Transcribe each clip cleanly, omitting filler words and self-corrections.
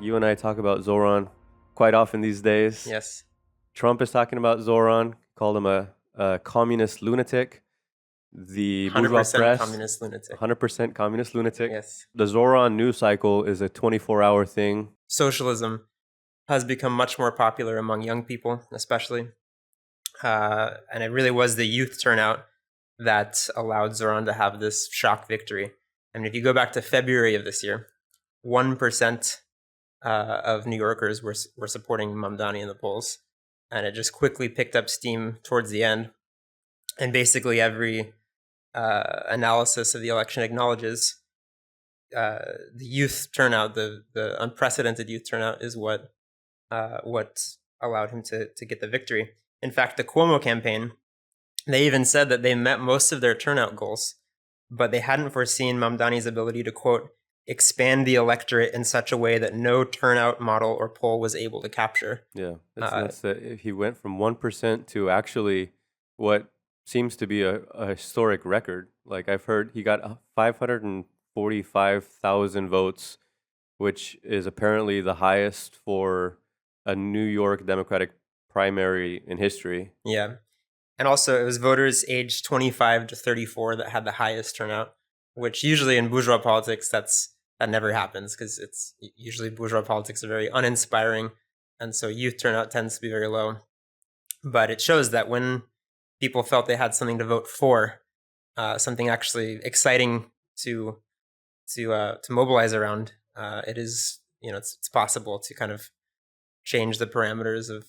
You and I talk about Zohran quite often these days. Yes. Trump is talking about Zohran, called him a communist lunatic. The bourgeois 100% press, communist lunatic. 100% communist lunatic. Yes. The Zohran news cycle is a 24-hour thing. Socialism has become much more popular among young people, especially. And it really was the youth turnout that allowed Zohran to have this shock victory. I mean, if you go back to February of this year, 1% of New Yorkers were supporting Mamdani in the polls. And it just quickly picked up steam towards the end. And basically every analysis of the election acknowledges the youth turnout, the unprecedented youth turnout, is what allowed him to get the victory. In fact, the Cuomo campaign, they even said that they met most of their turnout goals, but they hadn't foreseen Mamdani's ability to, quote, expand the electorate in such a way that no turnout model or poll was able to capture. Yeah, he went from 1% to actually what seems to be a historic record. Like I've heard he got 545,000 votes, which is apparently the highest for a New York Democratic primary in history. Yeah. And also it was voters aged 25 to 34 that had the highest turnout, which usually in bourgeois politics, that never happens because it's usually bourgeois politics are very uninspiring. And so youth turnout tends to be very low. But it shows that when people felt they had something to vote for, something actually exciting to mobilize around, it is, it's possible to kind of change the parameters of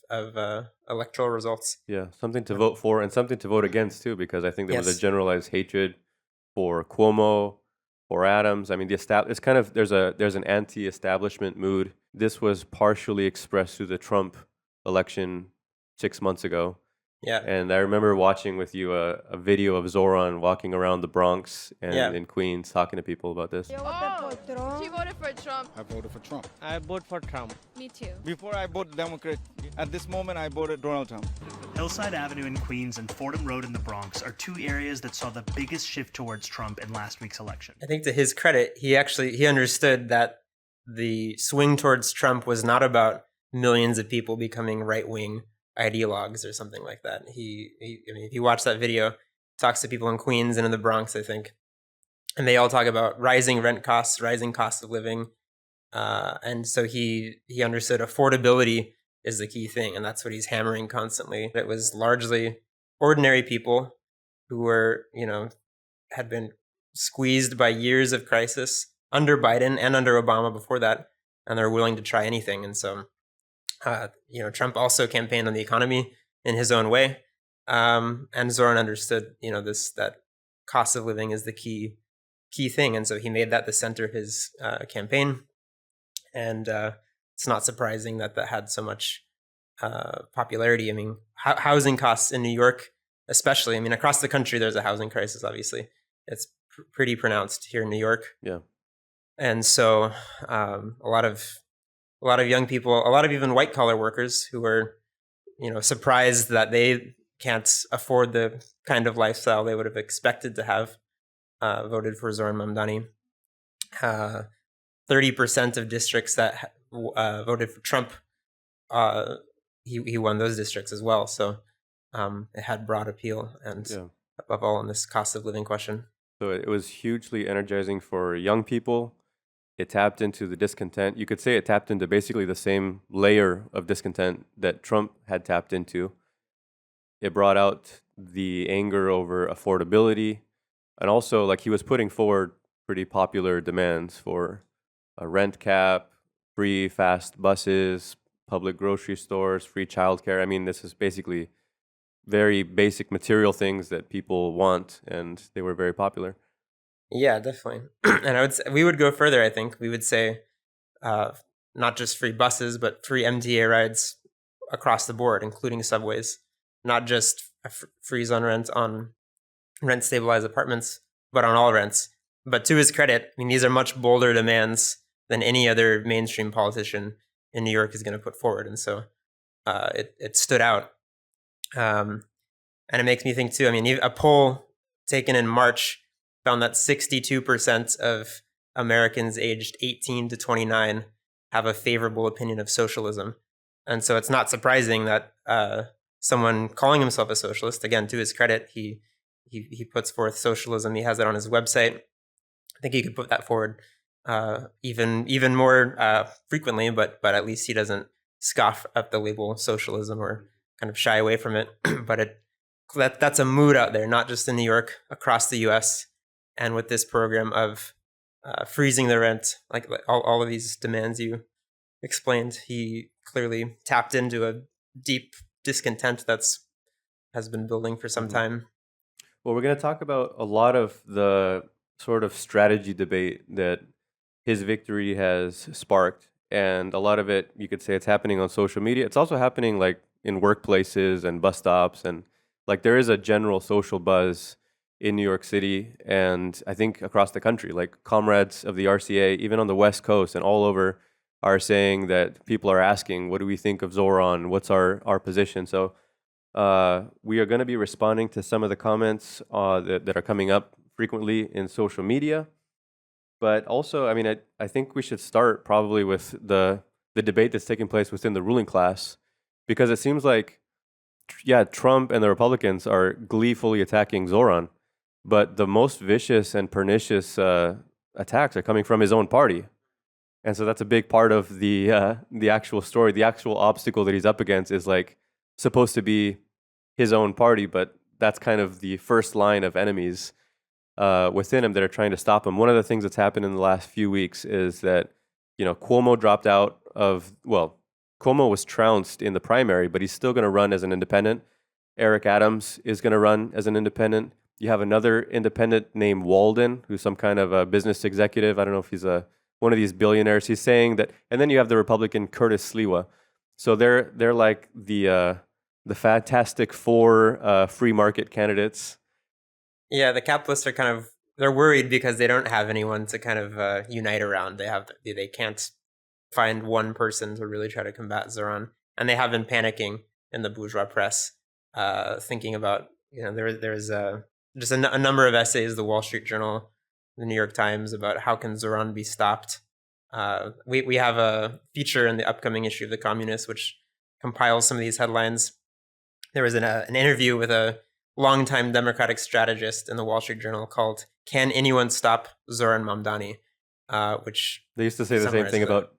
electoral results. Yeah, something to vote for and something to vote against too, because I think there was a generalized hatred for Cuomo, for Adams. I mean, it's kind of there's an anti-establishment mood. This was partially expressed through the Trump election 6 months ago. Yeah. And I remember watching with you a video of Zohran walking around the Bronx and in Queens talking to people about this. She voted for Trump. I voted for Trump. I vote for Trump. Me too. Before I voted Democrat. At this moment, I voted Donald Trump. Hillside Avenue in Queens and Fordham Road in the Bronx are two areas that saw the biggest shift towards Trump in last week's election. I think to his credit, he understood that the swing towards Trump was not about millions of people becoming right-wing ideologues or something like that. I mean, if you watch that video, talks to people in Queens and in the Bronx, I think, and they all talk about rising rent costs, rising cost of living, and so he understood affordability is the key thing, and that's what he's hammering constantly. It was largely ordinary people who were, had been squeezed by years of crisis under Biden and under Obama before that, and they're willing to try anything, and so. Trump also campaigned on the economy in his own way, and Zohran understood, that cost of living is the key thing, and so he made that the center of his campaign. And it's not surprising that had so much popularity. I mean, housing costs in New York, especially. I mean, across the country, there's a housing crisis. Obviously, it's pretty pronounced here in New York. Yeah, and so a lot of young people, a lot of even white collar workers who are, surprised that they can't afford the kind of lifestyle they would have expected to have, voted for Zohran Mamdani. 30% of districts that voted for Trump, he won those districts as well. So it had broad appeal and above all on this cost of living question. So it was hugely energizing for young people. It tapped into the discontent. You could say it tapped into basically the same layer of discontent that Trump had tapped into. It brought out the anger over affordability. And also, like, he was putting forward pretty popular demands for a rent cap, free fast buses, public grocery stores, free childcare. I mean, this is basically very basic material things that people want, and they were very popular. Yeah, definitely. And we would go further, I think. We would say not just free buses, but free MTA rides across the board, including subways. Not just a freeze on rent-stabilized apartments, but on all rents. But to his credit, I mean, these are much bolder demands than any other mainstream politician in New York is going to put forward. And so it stood out. And it makes me think, too, I mean, a poll taken in March found that 62% of Americans aged 18 to 29 have a favorable opinion of socialism. And so it's not surprising that someone calling himself a socialist, again, to his credit, he puts forth socialism. He has it on his website. I think he could put that forward even more frequently, but at least he doesn't scoff at the label socialism or kind of shy away from it. But that's a mood out there, not just in New York, across the U.S. And with this program of freezing the rent, like all of these demands you explained, he clearly tapped into a deep discontent has been building for some time. Well, we're going to talk about a lot of the sort of strategy debate that his victory has sparked. And a lot of it, you could say it's happening on social media. It's also happening like in workplaces and bus stops. And like there is a general social buzz in New York City and I think across the country. Like comrades of the RCA, even on the West Coast and all over, are saying that people are asking, what do we think of Zohran? What's our position? So we are going to be responding to some of the comments that are coming up frequently in social media. But also, I mean, I think we should start probably with the debate that's taking place within the ruling class, because it seems like, yeah, Trump and the Republicans are gleefully attacking Zohran, but the most vicious and pernicious attacks are coming from his own party. And so that's a big part of the actual story. The actual obstacle that he's up against is like supposed to be his own party, but that's kind of the first line of enemies within him that are trying to stop him. One of the things that's happened in the last few weeks is that, Cuomo dropped out of, Cuomo was trounced in the primary, but he's still going to run as an independent. Eric Adams is going to run as an independent. You have another independent named Walden, who's some kind of a business executive. I don't know if he's one of these billionaires. He's saying that, and then you have the Republican Curtis Sliwa. So they're like the Fantastic Four free market candidates. Yeah, the capitalists are they're worried because they don't have anyone to kind of unite around. They can't find one person to really try to combat Zohran, and they have been panicking in the bourgeois press, thinking about there's just a number of essays, the Wall Street Journal, the New York Times, about how can Zohran be stopped. We have a feature in the upcoming issue of The Communist, which compiles some of these headlines. There was an interview with a longtime Democratic strategist in the Wall Street Journal called "Can Anyone Stop Zohran Mamdani?" Which they used to say the same thing about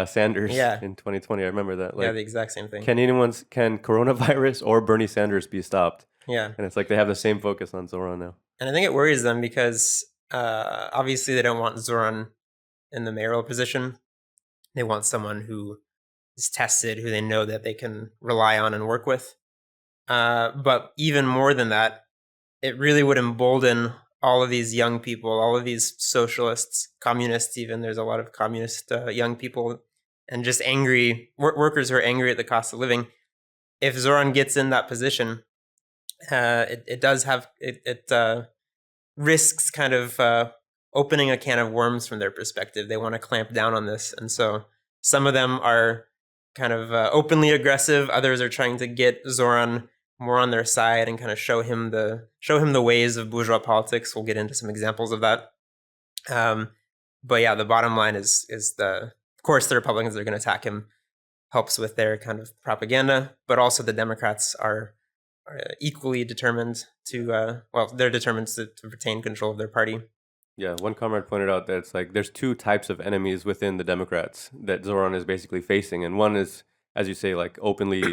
Sanders in 2020. I remember that. Like, the exact same thing. Can coronavirus or Bernie Sanders be stopped? Yeah. And it's like they have the same focus on Zohran now. And I think it worries them because obviously they don't want Zohran in the mayoral position. They want someone who is tested, who they know that they can rely on and work with. But even more than that, it really would embolden all of these young people, all of these socialists, communists even. There's a lot of communist young people and just angry workers who are angry at the cost of living. If Zohran gets in that position, it risks kind of opening a can of worms from their perspective. They want to clamp down on this. And so some of them are kind of openly aggressive. Others are trying to get Zohran more on their side and kind of show him the ways of bourgeois politics. We'll get into some examples of that. But yeah, the bottom line is of course the Republicans are going to attack him, helps with their kind of propaganda, but also the Democrats are equally determined they're determined to retain control of their party. Yeah, one comrade pointed out that it's like there's two types of enemies within the Democrats that Zohran is basically facing. And one is, as you say, like openly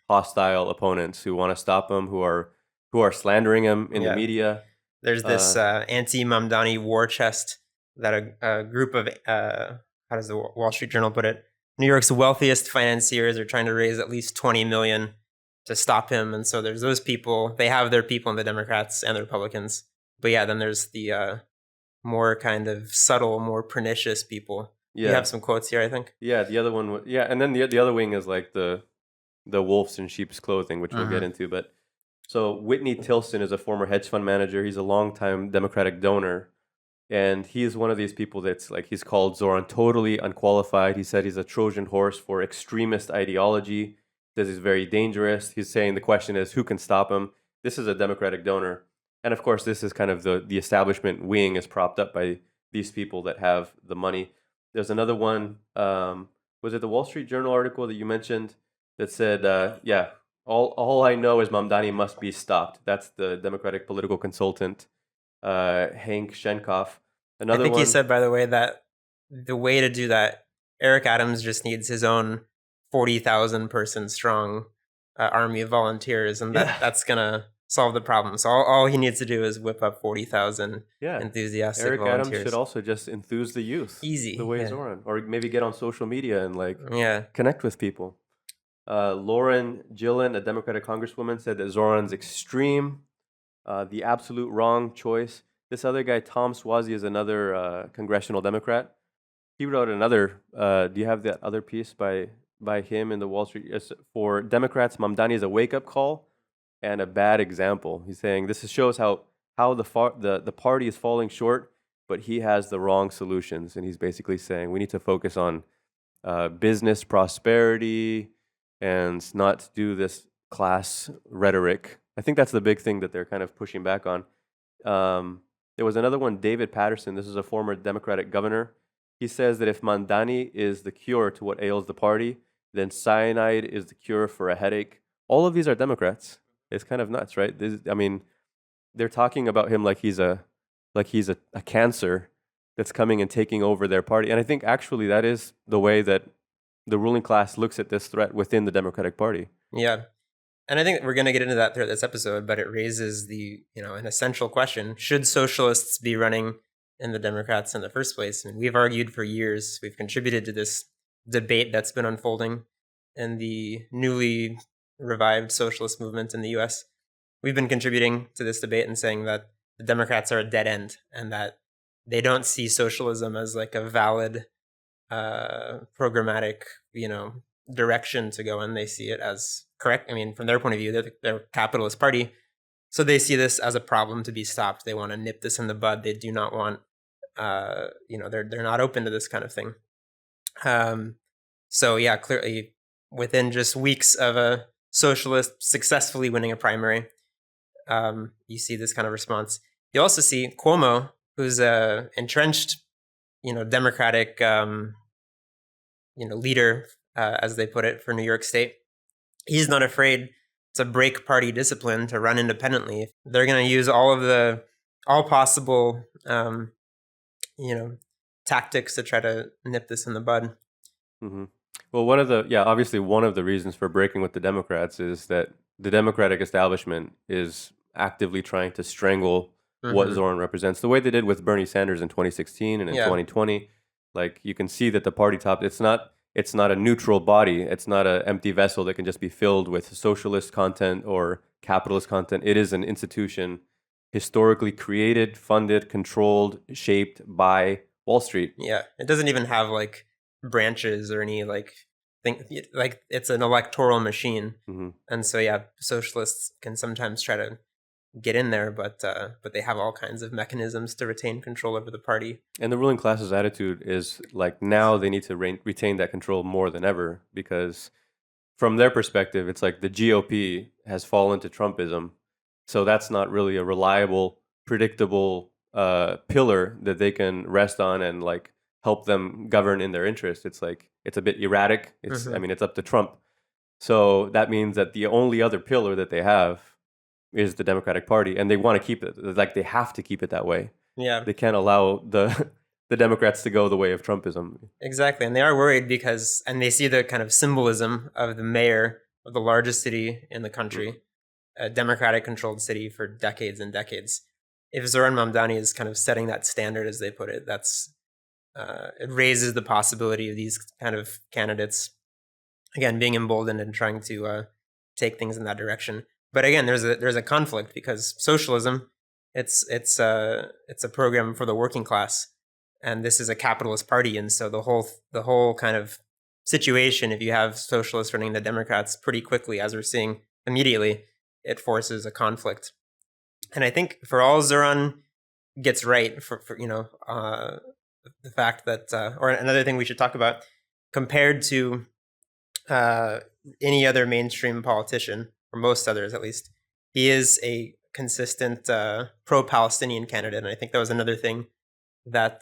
hostile opponents who want to stop him, who are slandering him in the media. There's this anti-Mamdani war chest that a group of, how does the Wall Street Journal put it, New York's wealthiest financiers are trying to raise at least $20 million to stop him. And so there's those people. They have their people in the Democrats and the Republicans. But yeah, then there's the more kind of subtle, more pernicious people. Yeah. You have some quotes here, I think. Yeah, the other one. Yeah, and then the other wing is like the wolves in sheep's clothing, which we'll get into. But so Whitney Tilson is a former hedge fund manager. He's a longtime Democratic donor. And he's one of these people that's like, he's called Zohran totally unqualified. He said he's a Trojan horse for extremist ideology. Says he's very dangerous. He's saying the question is, who can stop him? This is a Democratic donor. And of course, this is kind of the establishment wing is propped up by these people that have the money. There's another one, was it the Wall Street Journal article that you mentioned that said, yeah, all I know is Mamdani must be stopped. That's the Democratic political consultant, Hank Shenkoff. I Another think he one, said, by the way, that the way to do that, Eric Adams just needs his own 40,000 person strong army of volunteers, and Yeah. that's gonna solve the problem. So all he needs to do is whip up 40,000 yeah, enthusiastic Eric volunteers. Adams should also just enthuse the youth. Easy, The way yeah. Zohran. Or maybe get on social media and like Yeah, connect with people. Lauren Gillen, a Democratic congresswoman, said that Zoran's extreme, the absolute wrong choice. This other guy, Tom Swazi, is another congressional Democrat. He wrote another. Do you have that other piece by him in the Wall Street? For Democrats, Mamdani is a wake-up call and a bad example. He's saying this shows how the party is falling short, but he has the wrong solutions, and he's basically saying we need to focus on business prosperity and not do this class rhetoric. I think that's the big thing that they're kind of pushing back on. There was another one, David Patterson. This is a former Democratic governor. He says that if Mamdani is the cure to what ails the party, then cyanide is the cure for a headache. All of these are Democrats. It's kind of nuts, right? I mean, they're talking about him like he's a cancer that's coming and taking over their party. And I think actually that is the way that the ruling class looks at this threat within the Democratic Party. yeah. And I think we're going to get into that throughout this episode, but it raises an essential question. Should socialists be running in the Democrats in the first place? And we've argued for years, we've contributed to this debate that's been unfolding in the newly revived socialist movement in the US. We've been contributing to this debate and saying that the Democrats are a dead end and that they don't see socialism as like a valid programmatic, direction to go in. They see it as correct. I mean, from their point of view, they're a capitalist party. So they see this as a problem to be stopped. They want to nip this in the bud. They do not want, they're not open to this kind of thing. So yeah, clearly within just weeks of a socialist successfully winning a primary, you see this kind of response. You also see Cuomo, who's a entrenched, Democratic, leader, as they put it, for New York State. He's not afraid to break party discipline to run independently. They're going to use all possible, tactics to try to nip this in the bud. Mm-hmm. Well, obviously one of the reasons for breaking with the Democrats is that the Democratic establishment is actively trying to strangle what Zohran represents, the way they did with Bernie Sanders in 2016 and in 2020. Like, you can see that the party top, it's not a neutral body. It's not an empty vessel that can just be filled with socialist content or capitalist content. It is an institution historically created, funded, controlled, shaped by Wall Street. Yeah, it doesn't even have like branches or any thing. Like, it's an electoral machine. And so yeah, socialists can sometimes try to get in there, but they have all kinds of mechanisms to retain control over the party. And the ruling class's attitude is like, now they need to retain that control more than ever, because from their perspective, it's like the GOP has fallen to Trumpism. So that's not really a reliable, predictable pillar that they can rest on and like help them govern in their interest. It's like, it's a bit erratic. I mean, it's up to Trump. So that means that the only other pillar that they have is the Democratic Party, and they want to keep it. Like, they have to keep it that way. Yeah. They can't allow the Democrats to go the way of Trumpism. Exactly. And they are worried and they see the kind of symbolism of the mayor of the largest city in the country, a Democratic controlled city for decades and decades. If Zohran Mamdani is kind of setting that standard, as they put it, it raises the possibility of these kind of candidates, again, being emboldened and trying to take things in that direction. But again, there's a conflict, because socialism, it's a program for the working class, and this is a capitalist party, and so the whole kind of situation, if you have socialists running the Democrats pretty quickly, as we're seeing immediately, it forces a conflict. And I think for all Zohran gets right, for the fact that, or another thing we should talk about, compared to any other mainstream politician, or most others at least, he is a consistent pro-Palestinian candidate, and I think that was another thing that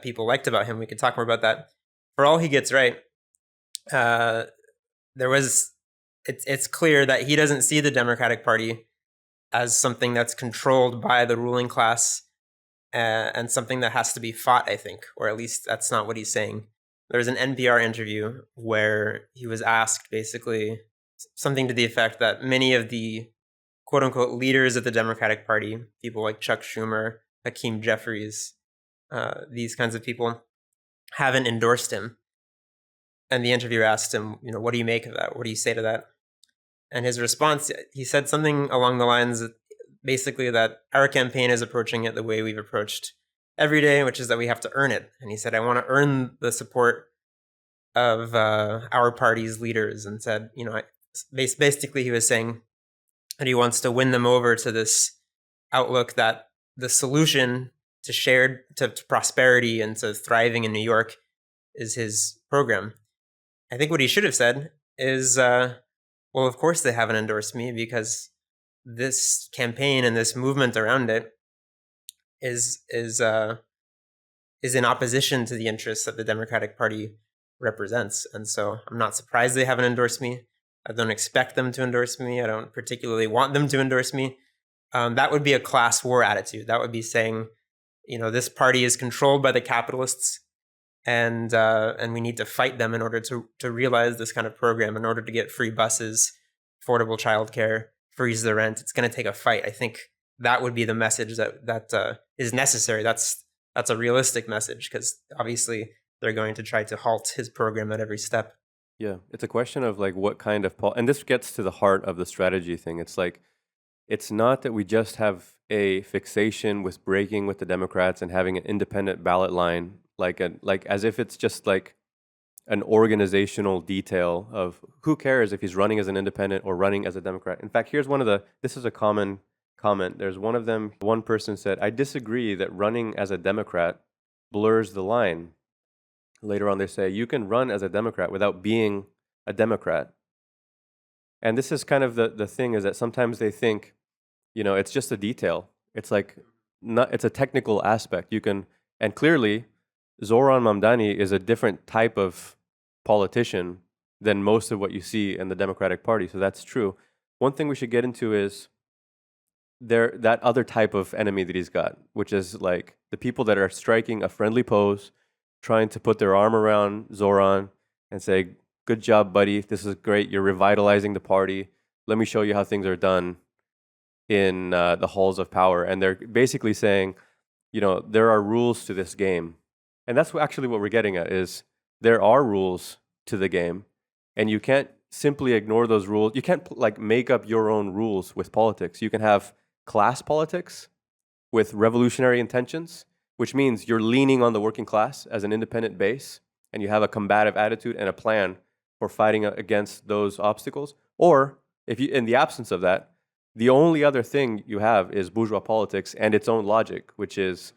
people liked about him. We could talk more about that. for all he gets right, it's clear that he doesn't see the Democratic Party as something that's controlled by the ruling class and something that has to be fought, I think, or at least that's not what he's saying. There was an NPR interview where he was asked basically something to the effect that many of the quote unquote leaders of the Democratic Party, people like Chuck Schumer, Hakeem Jeffries, these kinds of people, haven't endorsed him. And the interviewer asked him, what do you make of that? What do you say to that? And his response, he said something along the lines basically that our campaign is approaching it the way we've approached every day, which is that we have to earn it. And he said, I want to earn the support of our party's leaders. And said, basically he was saying that he wants to win them over to this outlook that the solution to prosperity and to thriving in New York is his program. I think what he should have said is, well, of course they haven't endorsed me because this campaign and this movement around it is in opposition to the interests that the Democratic Party represents. And so I'm not surprised they haven't endorsed me. I don't expect them to endorse me. I don't particularly want them to endorse me. That would be a class war attitude. That would be saying, this party is controlled by the capitalists, and we need to fight them in order to realize this kind of program, in order to get free buses, affordable childcare, freeze the rent. It's going to take a fight. I think that would be the message that is necessary. That's a realistic message, because obviously they're going to try to halt his program at every step. Yeah, it's a question of like what kind of and this gets to the heart of the strategy thing. It's like, it's not that we just have a fixation with breaking with the Democrats and having an independent ballot line, like as if it's just like an organizational detail of who cares if he's running as an independent or running as a Democrat. In fact, this is a common comment. There's one person said, I disagree that running as a Democrat blurs the line. Later on, they say, you can run as a Democrat without being a Democrat. And this is kind of the thing, is that sometimes they think, it's just a detail. It's like, it's a technical aspect. And clearly, Zohran Mamdani is a different type of politician than most of what you see in the Democratic Party. So that's true. One thing we should get into is that other type of enemy that he's got, which is like the people that are striking a friendly pose, trying to put their arm around Zohran and say, good job, buddy. This is great. You're revitalizing the party. Let me show you how things are done in the halls of power. And they're basically saying, there are rules to this game. And that's actually what we're getting at, is there are rules to the game. And you can't simply ignore those rules. You can't make up your own rules with politics. You can have class politics with revolutionary intentions, which means you're leaning on the working class as an independent base, and you have a combative attitude and a plan for fighting against those obstacles. Or if you, in the absence of that, the only other thing you have is bourgeois politics and its own logic, which is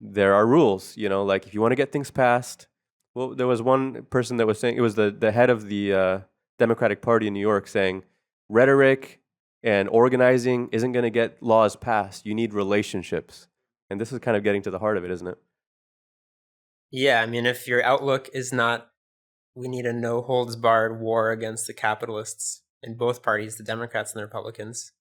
there are rules. Like if you want to get things passed, well, there was one person that was saying, it was the head of the Democratic Party in New York, saying rhetoric and organizing isn't going to get laws passed. You need relationships. And this is kind of getting to the heart of it, isn't it? Yeah, I mean, if your outlook is not, we need a no-holds-barred war against the capitalists in both parties, the Democrats and the Republicans,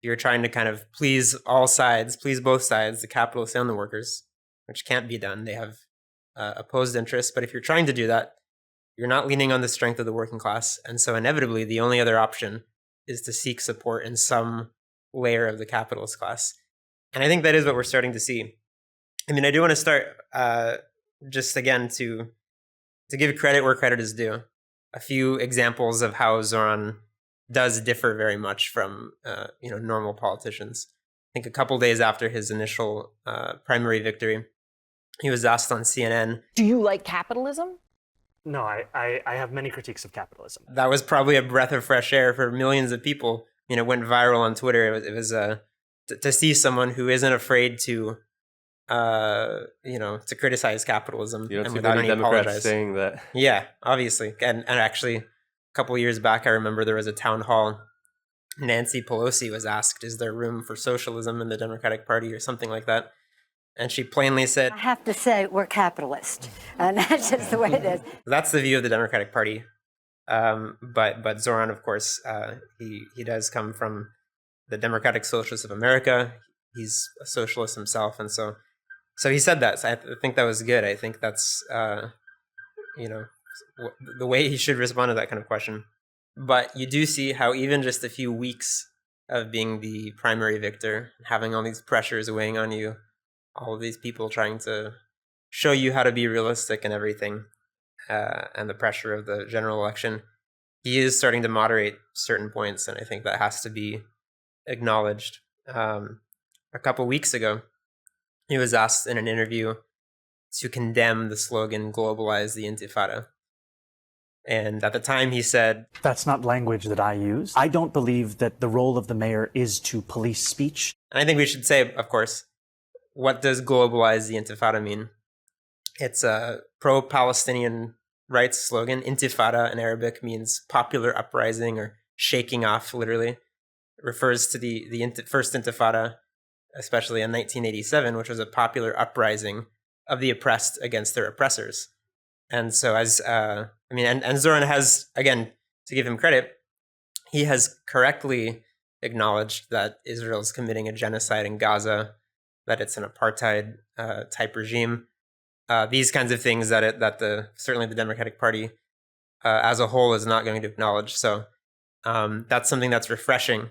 you're trying to kind of please all sides, please both sides, the capitalists and the workers, which can't be done. They have opposed interests. But if you're trying to do that, you're not leaning on the strength of the working class. And so inevitably, the only other option is to seek support in some layer of the capitalist class. And I think that is what we're starting to see. I mean, I do want to start just again to give credit where credit is due. A few examples of how Zohran does differ very much from normal politicians. I think a couple days after his initial primary victory, he was asked on CNN, do you like capitalism? No, I have many critiques of capitalism. That was probably a breath of fresh air for millions of people. It went viral on Twitter. It was to see someone who isn't afraid to criticize capitalism and without any apologize. Saying that. Yeah, obviously. And actually, a couple of years back, I remember there was a town hall. Nancy Pelosi was asked, is there room for socialism in the Democratic Party or something like that? And she plainly said, I have to say, we're capitalist. And that's just the way it is. that's the view of the Democratic Party. But Zohran, of course, he does come from the Democratic Socialists of America. He's a socialist himself, and so he said that. So I think that was good. I think that's the way he should respond to that kind of question. But you do see how even just a few weeks of being the primary victor, having all these pressures weighing on you, all of these people trying to show you how to be realistic and everything, and the pressure of the general election, he is starting to moderate certain points, and I think that has to be acknowledged. A couple weeks ago, he was asked in an interview to condemn the slogan "Globalize the Intifada." And at the time he said, that's not language that I use. I don't believe that the role of the mayor is to police speech. and I think we should say, of course, what does globalize the Intifada mean? It's a pro-Palestinian rights slogan. Intifada in Arabic means popular uprising or shaking off, literally. It refers to the first Intifada, especially in 1987, which was a popular uprising of the oppressed against their oppressors. And so and Zohran has, again, to give him credit, he has correctly acknowledged that Israel is committing a genocide in Gaza, that it's an apartheid type regime. These kinds of things that certainly the Democratic Party as a whole is not going to acknowledge. So that's something that's refreshing.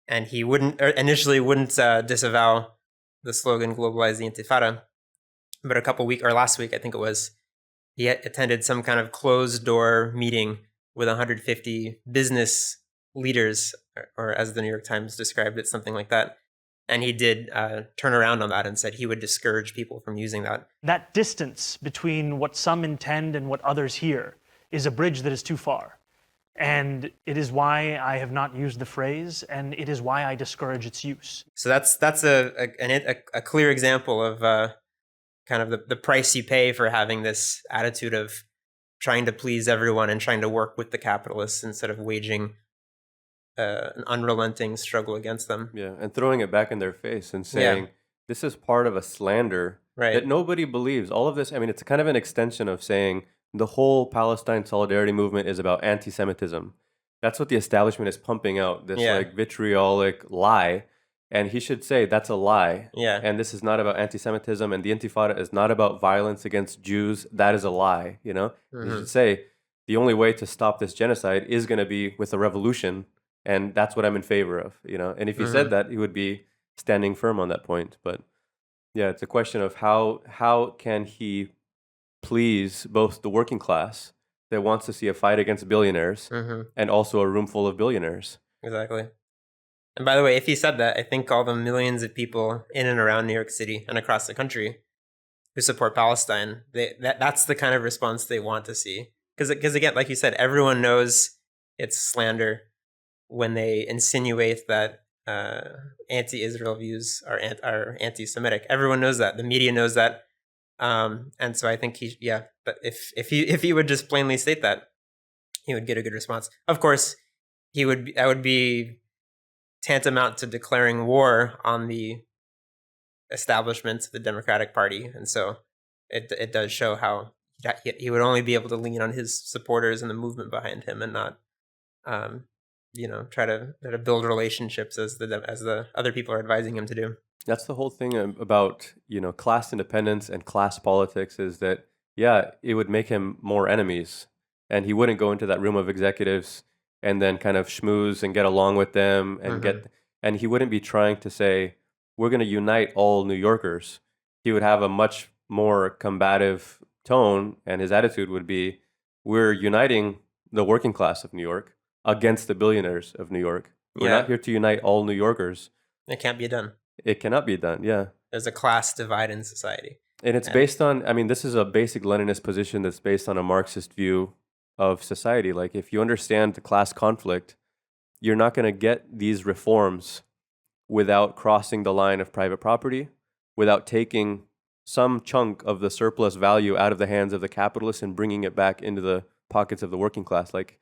And he initially wouldn't disavow the slogan "Globalize the Intifada," but last week, I think it was, he attended some kind of closed door meeting with 150 business leaders, or as the New York Times described it, something like that. And he did turn around on that and said he would discourage people from using that. That distance between what some intend and what others hear is a bridge that is too far. And it is why I have not used the phrase, and it is why I discourage its use. So that's a clear example of kind of the price you pay for having this attitude of trying to please everyone and trying to work with the capitalists instead of waging an unrelenting struggle against them. Yeah, and throwing it back in their face and saying, this is part of a slander that nobody believes. All of this, I mean, it's kind of an extension of saying the whole Palestine solidarity movement is about anti-Semitism. That's what the establishment is pumping out, this like vitriolic lie. And he should say that's a lie. Yeah. And this is not about anti-Semitism, and the Intifada is not about violence against Jews. That is a lie, you know? Mm-hmm. He should say the only way to stop this genocide is going to be with a revolution, and that's what I'm in favor of, you know? And if he said that, he would be standing firm on that point. But yeah, it's a question of how can he please both the working class that wants to see a fight against billionaires and also a room full of billionaires. Exactly. And by the way, if he said that, I think all the millions of people in and around New York City and across the country who support Palestine, that's the kind of response they want to see. Because again, like you said, everyone knows it's slander when they insinuate that anti-Israel views are anti-Semitic. Everyone knows that. The media knows that. And so I think but if he would just plainly state that, he would get a good response. Of course, that would be tantamount to declaring war on the establishment of the Democratic Party. And so it does show how he would only be able to lean on his supporters and the movement behind him and not, try to build relationships as the other people are advising him to do. That's the whole thing about, class independence and class politics is that, it would make him more enemies. And he wouldn't go into that room of executives and then kind of schmooze and get along with them and he wouldn't be trying to say, we're going to unite all New Yorkers. He would have a much more combative tone, and his attitude would be, we're uniting the working class of New York against the billionaires of New York. We're not here to unite all New Yorkers. It can't be done. It cannot be done, yeah. There's a class divide in society. And it's based on, this is a basic Leninist position that's based on a Marxist view of society. Like, if you understand the class conflict, you're not going to get these reforms without crossing the line of private property, without taking some chunk of the surplus value out of the hands of the capitalists and bringing it back into the pockets of the working class. Like,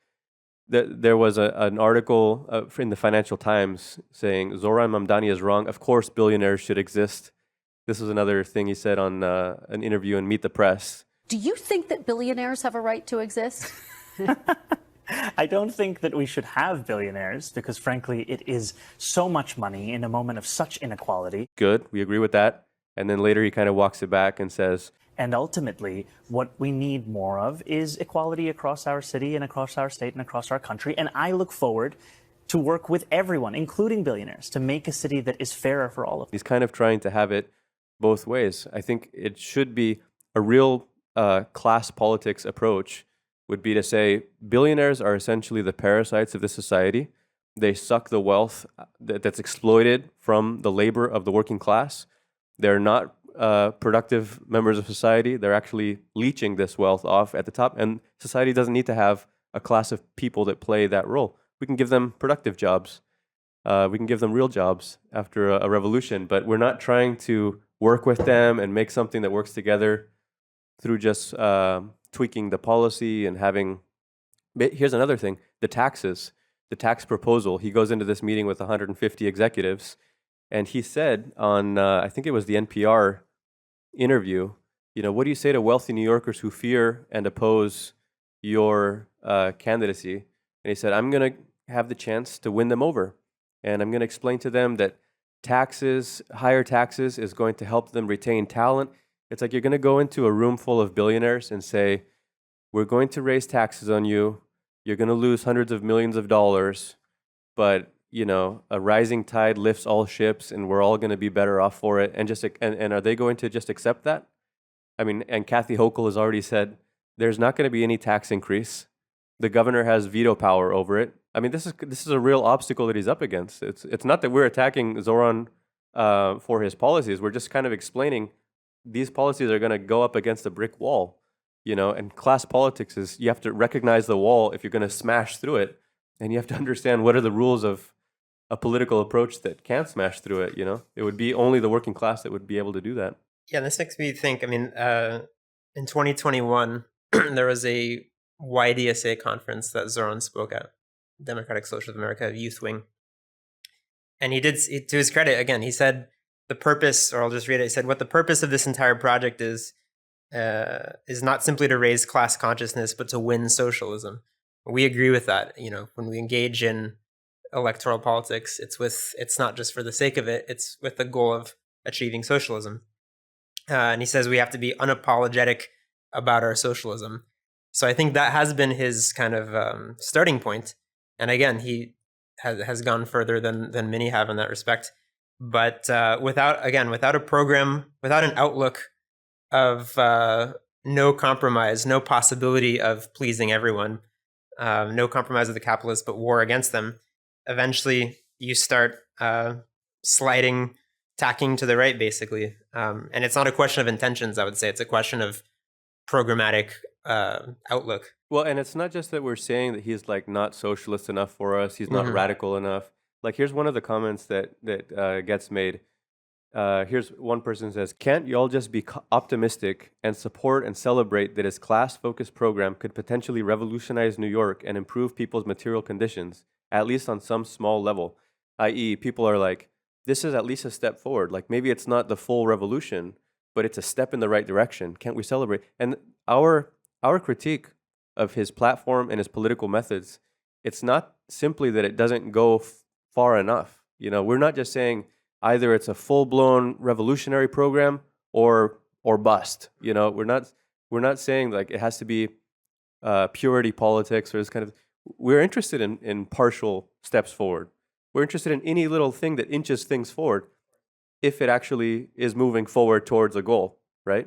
there was an article in the Financial Times saying, Zohran Mamdani is wrong. Of course, billionaires should exist. This was another thing he said on an interview in Meet the Press. Do you think that billionaires have a right to exist? I don't think that we should have billionaires because, frankly, it is so much money in a moment of such inequality. Good, we agree with that. And then later he kind of walks it back and says, And ultimately, what we need more of is equality across our city and across our state and across our country. And I look forward to work with everyone, including billionaires, to make a city that is fairer for all of them. he's kind of trying to have it both ways. I think it should be a real class politics approach would be to say billionaires are essentially the parasites of this society. They suck the wealth that's exploited from the labor of the working class. They're not productive members of society. They're actually leeching this wealth off at the top. And society doesn't need to have a class of people that play that role. We can give them productive jobs. We can give them real jobs after a revolution. But we're not trying to work with them and make something that works together through just tweaking the policy and having... Here's another thing, the taxes, the tax proposal. He goes into this meeting with 150 executives, and he said on, I think it was the NPR interview, what do you say to wealthy New Yorkers who fear and oppose your candidacy? And he said, I'm going to have the chance to win them over, and I'm going to explain to them that higher taxes is going to help them retain talent. It's like you're going to go into a room full of billionaires and say, we're going to raise taxes on you. You're going to lose hundreds of millions of dollars, but a rising tide lifts all ships, and we're all going to be better off for it. And are they going to just accept that? I mean, and Kathy Hochul has already said there's not going to be any tax increase. The governor has veto power over it. I mean, this is a real obstacle that he's up against. It's not that we're attacking Zohran for his policies. We're just kind of explaining these policies are going to go up against a brick wall, and class politics is you have to recognize the wall if you're going to smash through it, and you have to understand what are the rules of a political approach that can't smash through it. It would be only the working class that would be able to do that. Yeah, this makes me think, in 2021, there was a YDSA conference that Zohran spoke at, Democratic Socialist America Youth Wing. And he did, to his credit, again, he said the purpose, or I'll just read it, he said, what the purpose of this entire project is not simply to raise class consciousness, but to win socialism. We agree with that. When we engage in electoral politics, it's not just for the sake of it, it's with the goal of achieving socialism. And he says we have to be unapologetic about our socialism. So I think that has been his kind of starting point. And again, he has gone further than many have in that respect. But without a program, without an outlook of no compromise, no possibility of pleasing everyone, no compromise with the capitalists, but war against them, eventually you start tacking to the right, basically. And it's not a question of intentions, I would say. It's a question of programmatic outlook. Well, and it's not just that we're saying that he's not socialist enough for us. He's not radical enough. Here's one of the comments that gets made. Here's one person says, can't y'all just be optimistic and support and celebrate that his class-focused program could potentially revolutionize New York and improve people's material conditions, at least on some small level? I.e., people are like, this is at least a step forward. Maybe it's not the full revolution, but it's a step in the right direction. Can't we celebrate? And our critique of his platform and his political methods, it's not simply that it doesn't go far enough. We're not just saying either it's a full-blown revolutionary program or bust. We're not saying it has to be purity politics or this kind of. We're interested in partial steps forward. We're interested in any little thing that inches things forward if it actually is moving forward towards a goal, right?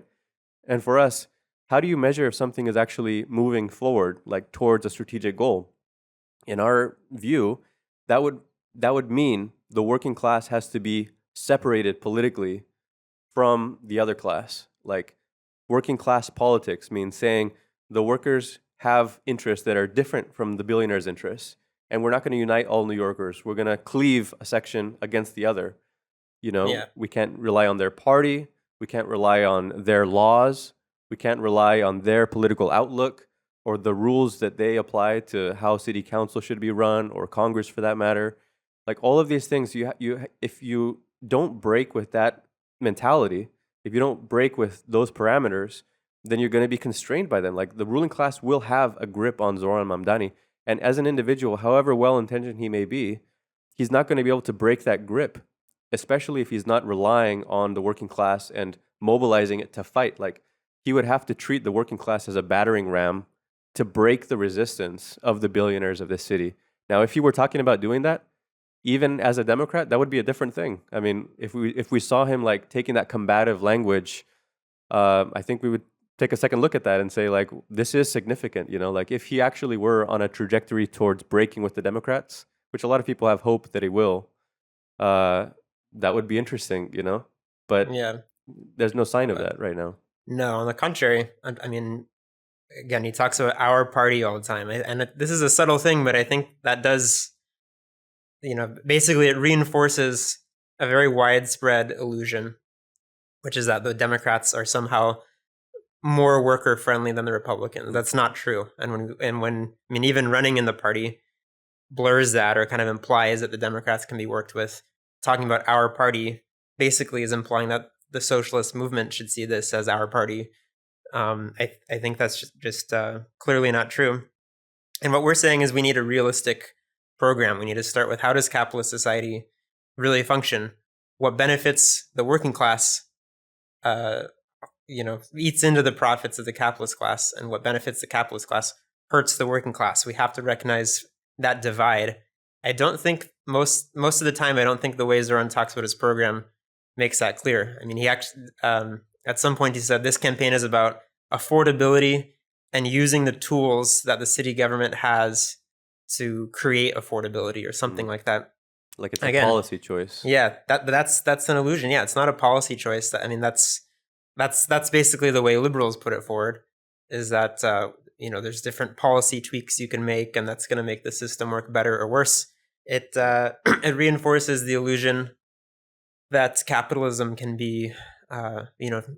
And for us, how do you measure if something is actually moving forward, towards a strategic goal? In our view, that would mean the working class has to be separated politically from the other class. Working class politics means saying the workers have interests that are different from the billionaires' interests, and we're not going to unite all New Yorkers. We're going to cleave a section against the other. We can't rely on their party. We can't rely on their laws. We can't rely on their political outlook or the rules that they apply to how city council should be run, or Congress for that matter. All of these things, if you don't break with that mentality, if you don't break with those parameters, then you're going to be constrained by them. Like the ruling class will have a grip on Zohran Mamdani. And as an individual, however well-intentioned he may be, he's not going to be able to break that grip, especially if he's not relying on the working class and mobilizing it to fight. Like he would have to treat the working class as a battering ram to break the resistance of the billionaires of this city. Now, if you were talking about doing that, even as a Democrat, that would be a different thing. I mean, if we saw him like taking that combative language, I think we would take a second look at that and say, like, this is significant, you know, like if he actually were on a trajectory towards breaking with the Democrats, which a lot of people have hope that he will, that would be interesting, you know, but Yeah. there's no sign of that right now. No, on the contrary. I mean, again, he talks about our party all the time. And this is a subtle thing, but I think that does, you know, basically it reinforces a very widespread illusion, which is that the Democrats are somehow more worker friendly than the Republicans. That's not true. And when I mean, even running in the party blurs that or kind of implies that the Democrats can be worked with. Talking about our party basically is implying that the socialist movement should see this as our party. I think that's just clearly not true. And what we're saying is we need a realistic program. We need to start with, how does capitalist society really function? What benefits the working class, eats into the profits of the capitalist class, and what benefits the capitalist class hurts the working class. We have to recognize that divide. I don't think most of the time, I don't think the way Zohran talks about his program makes that clear. I mean, he actually, at some point he said, this campaign is about affordability and using the tools that the city government has to create affordability or something like that. Like it's a policy choice. Yeah, that's an illusion. Yeah, it's not a policy choice. I mean, that's basically the way liberals put it forward, is that there's different policy tweaks you can make, and that's going to make the system work better or worse. It it reinforces the illusion that capitalism can be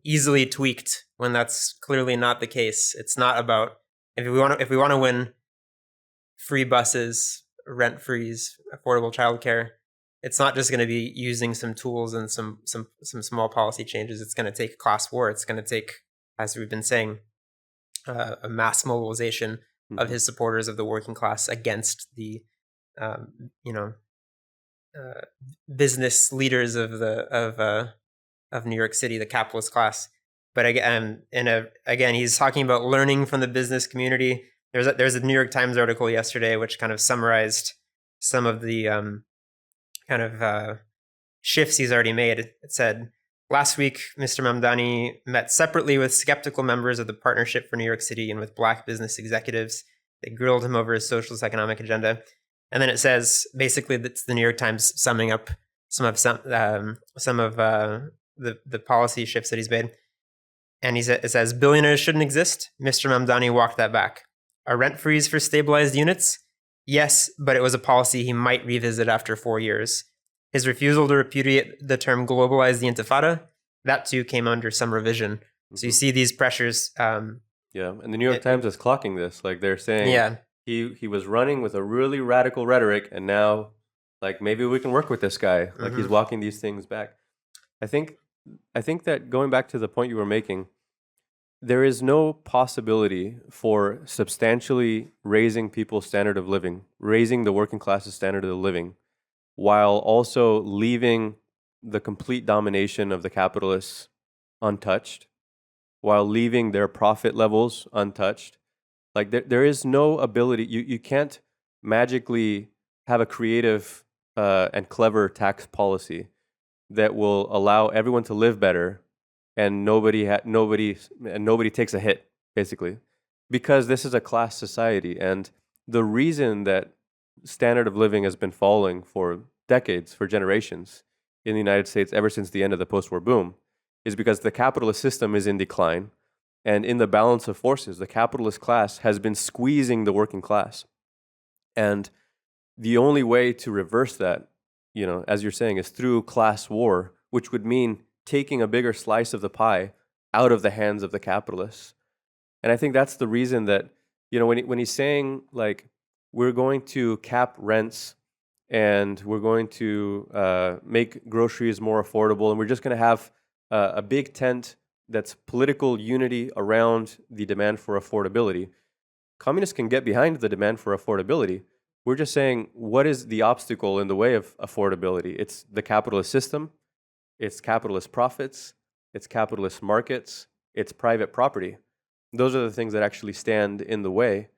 easily tweaked, when that's clearly not the case. It's not about, if we want to win free buses, rent freeze, affordable childcare, it's not just going to be using some tools and some small policy changes. It's going to take a class war. It's going to take, as we've been saying, a mass mobilization of his supporters of the working class against the business leaders of New York City, the capitalist class. But again, he's talking about learning from the business community. There's a New York Times article yesterday which kind of summarized some of the shifts he's already made. It said, last week, Mr. Mamdani met separately with skeptical members of the Partnership for New York City and with Black business executives. They grilled him over his socialist economic agenda. And then it says, basically, that's the New York Times summing up some of the policy shifts that he's made. And it says, billionaires shouldn't exist. Mr. Mamdani walked that back. A rent freeze for stabilized units? Yes, but it was a policy he might revisit after 4 years. His refusal to repudiate the term globalize the intifada, that too came under some revision. So you see these pressures. And the New York Times is clocking this. Like they're saying he was running with a really radical rhetoric, and now like maybe we can work with this guy. Like he's walking these things back. I think that going back to the point you were making, there is no possibility for substantially raising people's standard of living, raising the working class's standard of living, while also leaving the complete domination of the capitalists untouched, while leaving their profit levels untouched. Like there is no ability, you can't magically have a creative and clever tax policy that will allow everyone to live better and nobody takes a hit, basically, because this is a class society. And the reason that standard of living has been falling for decades, for generations in the United States ever since the end of the post-war boom is because the capitalist system is in decline, and in the balance of forces, the capitalist class has been squeezing the working class. And the only way to reverse that, as you're saying, is through class war, which would mean taking a bigger slice of the pie out of the hands of the capitalists. And I think that's the reason that, when he's saying, like, we're going to cap rents and we're going to make groceries more affordable and we're just going to have a big tent that's political unity around the demand for affordability. Communists can get behind the demand for affordability. We're just saying, what is the obstacle in the way of affordability? It's the capitalist system, it's capitalist profits, it's capitalist markets, it's private property. Those are the things that actually stand in the way.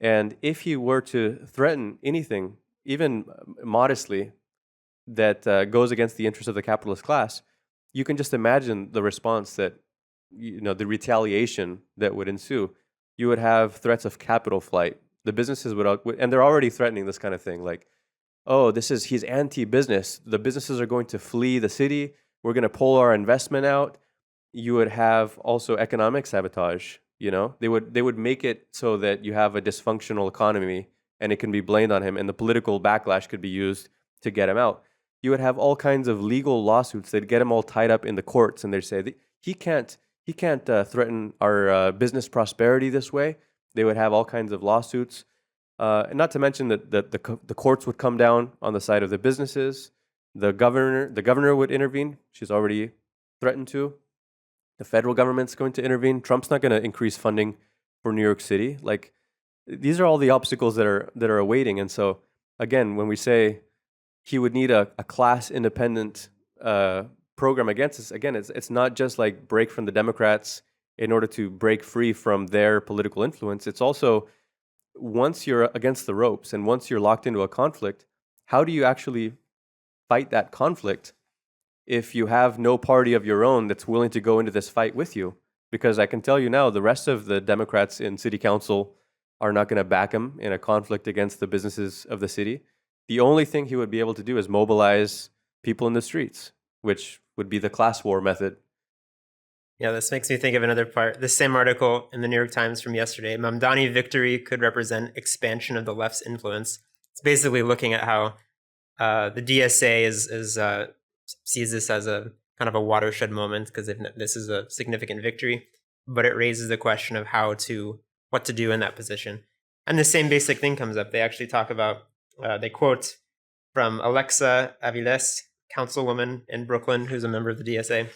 And if you were to threaten anything, even modestly, that goes against the interests of the capitalist class, you can just imagine the response that, the retaliation that would ensue. You would have threats of capital flight. The businesses would, and they're already threatening this kind of thing, like, oh, he's anti-business. The businesses are going to flee the city. We're going to pull our investment out. You would have also economic sabotage. They would make it so that you have a dysfunctional economy, and it can be blamed on him, and the political backlash could be used to get him out. You would have all kinds of legal lawsuits that get him all tied up in the courts, and they'd say he can't threaten our business prosperity this way. They would have all kinds of lawsuits, and not to mention that the courts would come down on the side of the businesses. The governor would intervene. She's already threatened to. The federal government's going to intervene. Trump's not going to increase funding for New York City. Like, these are all the obstacles that are awaiting. And so, again, when we say he would need a class independent program against us, again, it's not just like break from the Democrats in order to break free from their political influence. It's also, once you're against the ropes and once you're locked into a conflict, how do you actually fight that conflict if you have no party of your own that's willing to go into this fight with you? Because I can tell you now, the rest of the Democrats in city council are not going to back him in a conflict against the businesses of the city. The only thing he would be able to do is mobilize people in the streets, which would be the class war method. Yeah, this makes me think of another part. This same article in the New York Times from yesterday, Mamdani victory could represent expansion of the left's influence. It's basically looking at how the DSA sees this as a kind of a watershed moment, because this is a significant victory, but it raises the question of what to do in that position. And the same basic thing comes up. They actually talk about, they quote from Alexa Aviles, councilwoman in Brooklyn, who's a member of the DSA.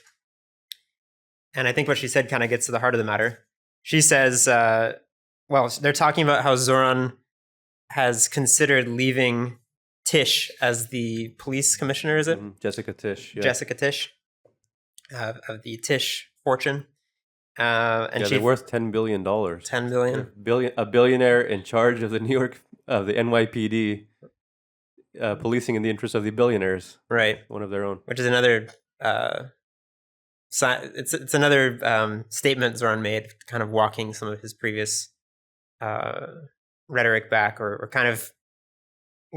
And I think what she said kind of gets to the heart of the matter. She says, they're talking about how Zohran has considered leaving Tish as the police commissioner, is it? Jessica Tish. Yeah. Jessica Tish, of the Tish fortune. And they're worth $10 billion. $10 billion. A billionaire in charge of the the NYPD, policing in the interest of the billionaires. Right. One of their own. Which is another, it's another statement Zohran made, kind of walking some of his previous rhetoric back, or kind of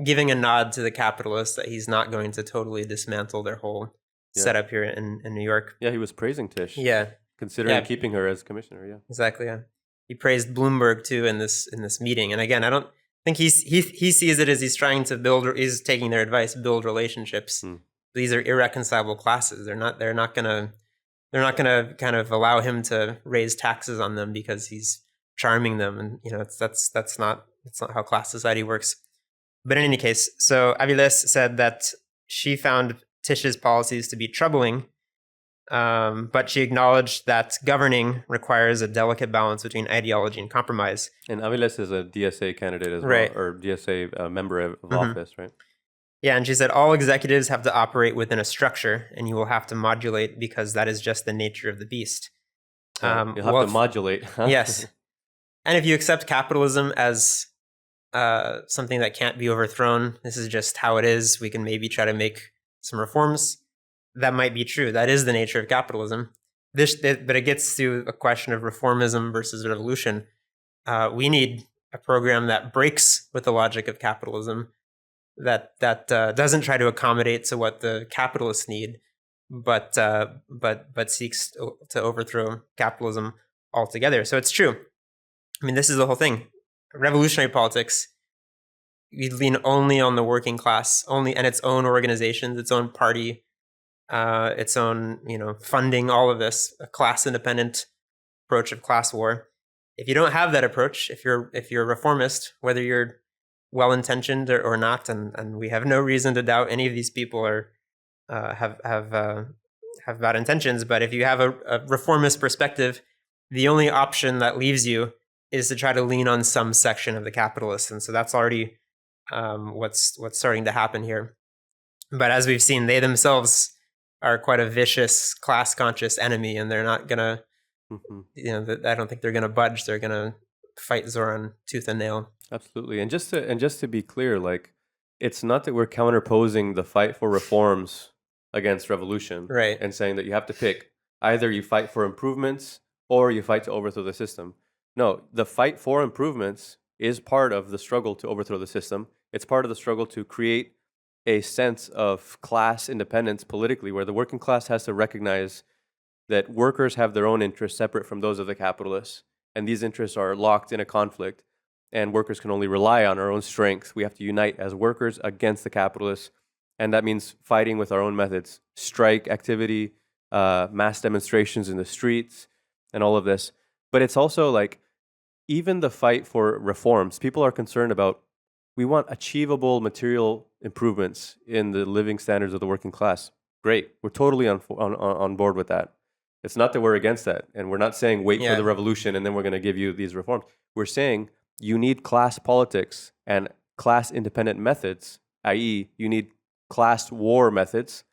giving a nod to the capitalists that he's not going to totally dismantle their whole setup here in New York. Yeah, he was praising Tish. Yeah. Considering keeping her as commissioner, yeah. Exactly, yeah. He praised Bloomberg too in this meeting. And again, I don't think he sees it as he's trying to he's taking their advice, build relationships. These are irreconcilable classes. They're not gonna kind of allow him to raise taxes on them because he's charming them, and that's not how class society works. But in any case, so Aviles said that she found Tish's policies to be troubling, but she acknowledged that governing requires a delicate balance between ideology and compromise. And Aviles is a DSA candidate as right. well, or DSA member of office, right? Yeah, and she said all executives have to operate within a structure, and you will have to modulate because that is just the nature of the beast. You'll have to modulate. Huh? Yes. And if you accept capitalism as something that can't be overthrown, this is just how it is, we can maybe try to make some reforms. That might be true. That is the nature of capitalism. But it gets to a question of reformism versus revolution. We need a program that breaks with the logic of capitalism, that doesn't try to accommodate to what the capitalists need, but seeks to overthrow capitalism altogether. So it's true. I mean, this is the whole thing. Revolutionary politics, you lean only on the working class, only, and its own organizations, its own party, its own, funding, all of this, a class-independent approach of class war. If you don't have that approach, if you're a reformist, whether you're well-intentioned or not, and we have no reason to doubt any of these people have have bad intentions, but if you have a reformist perspective, the only option that leaves you is to try to lean on some section of the capitalists. And so that's already what's starting to happen here. But as we've seen, they themselves are quite a vicious, class-conscious enemy, and they're not gonna, I don't think they're gonna budge. They're gonna fight Zohran tooth and nail. Absolutely. And just to be clear, like, it's not that we're counterposing the fight for reforms against revolution, Right. and saying that you have to pick either you fight for improvements or you fight to overthrow the system. No, the fight for improvements is part of the struggle to overthrow the system. It's part of the struggle to create a sense of class independence politically, where the working class has to recognize that workers have their own interests separate from those of the capitalists, and these interests are locked in a conflict, and workers can only rely on our own strength. We have to unite as workers against the capitalists, and that means fighting with our own methods, strike activity, mass demonstrations in the streets, and all of this. But it's also like, even the fight for reforms, people are concerned about, we want achievable material improvements in the living standards of the working class. Great. We're totally on board with that. It's not that we're against that. And we're not saying wait for the revolution and then we're going to give you these reforms. We're saying you need class politics and class independent methods, i.e., you need class war methods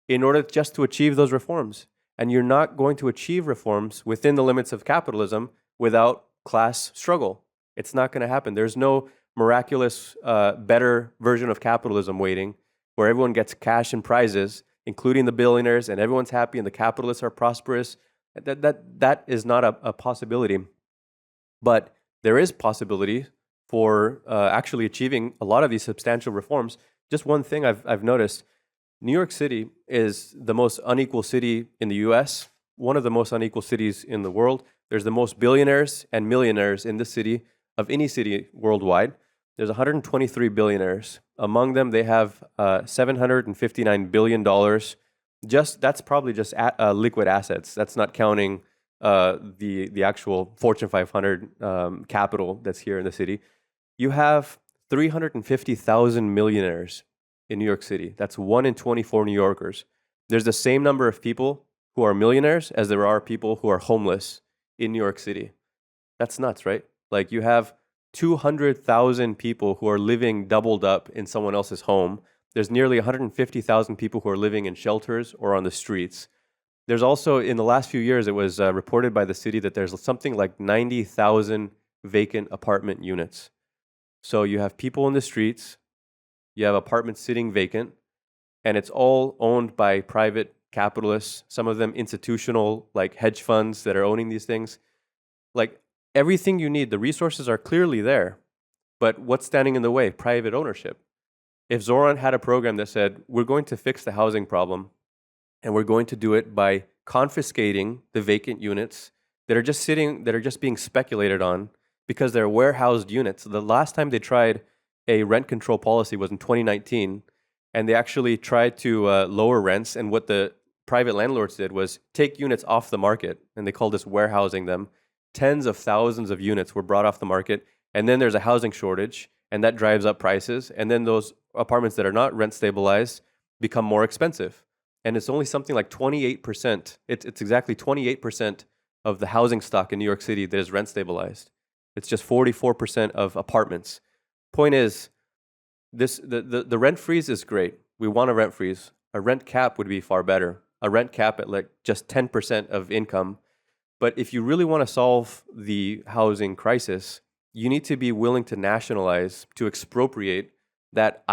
in order just to achieve those reforms. And you're not going to achieve reforms within the limits of capitalism without class struggle. It's not going to happen. There's no miraculous, better version of capitalism waiting, where everyone gets cash and prizes, including the billionaires, and everyone's happy and the capitalists are prosperous. That is not a possibility. But there is possibility for actually achieving a lot of these substantial reforms. Just one thing I've noticed, New York City is the most unequal city in the US, one of the most unequal cities in the world. There's the most billionaires and millionaires in the city of any city worldwide. There's 123 billionaires. Among them, they have $759 billion. That's probably just liquid assets. That's not counting the actual Fortune 500 capital that's here in the city. You have 350,000 millionaires in New York City. That's 1 in 24 New Yorkers. There's the same number of people who are millionaires as there are people who are homeless in New York City. That's nuts, right? Like, you have 200,000 people who are living doubled up in someone else's home. There's nearly 150,000 people who are living in shelters or on the streets. There's also, in the last few years, it was reported by the city that there's something like 90,000 vacant apartment units. So you have people in the streets, you have apartments sitting vacant, and it's all owned by private capitalists, some of them institutional, like hedge funds that are owning these things. Like, everything you need, the resources are clearly there, but what's standing in the way? Private ownership. If Zohran had a program that said, we're going to fix the housing problem, and we're going to do it by confiscating the vacant units that are just being speculated on because they're warehoused units. The last time they tried a rent control policy was in 2019, and they actually tried to lower rents, and what the private landlords did was take units off the market, and they called this warehousing them. Tens of thousands of units were brought off the market, and then there's a housing shortage, and that drives up prices, and then those apartments that are not rent stabilized become more expensive. And it's only something like 28%. It's exactly 28% of the housing stock in New York City that is rent stabilized. It's just 44% of apartments. Point is, the rent freeze is great. We want a rent freeze. A rent cap would be far better. A rent cap at like just 10% of income. But if you really want to solve the housing crisis, you need to be willing to nationalize, to expropriate that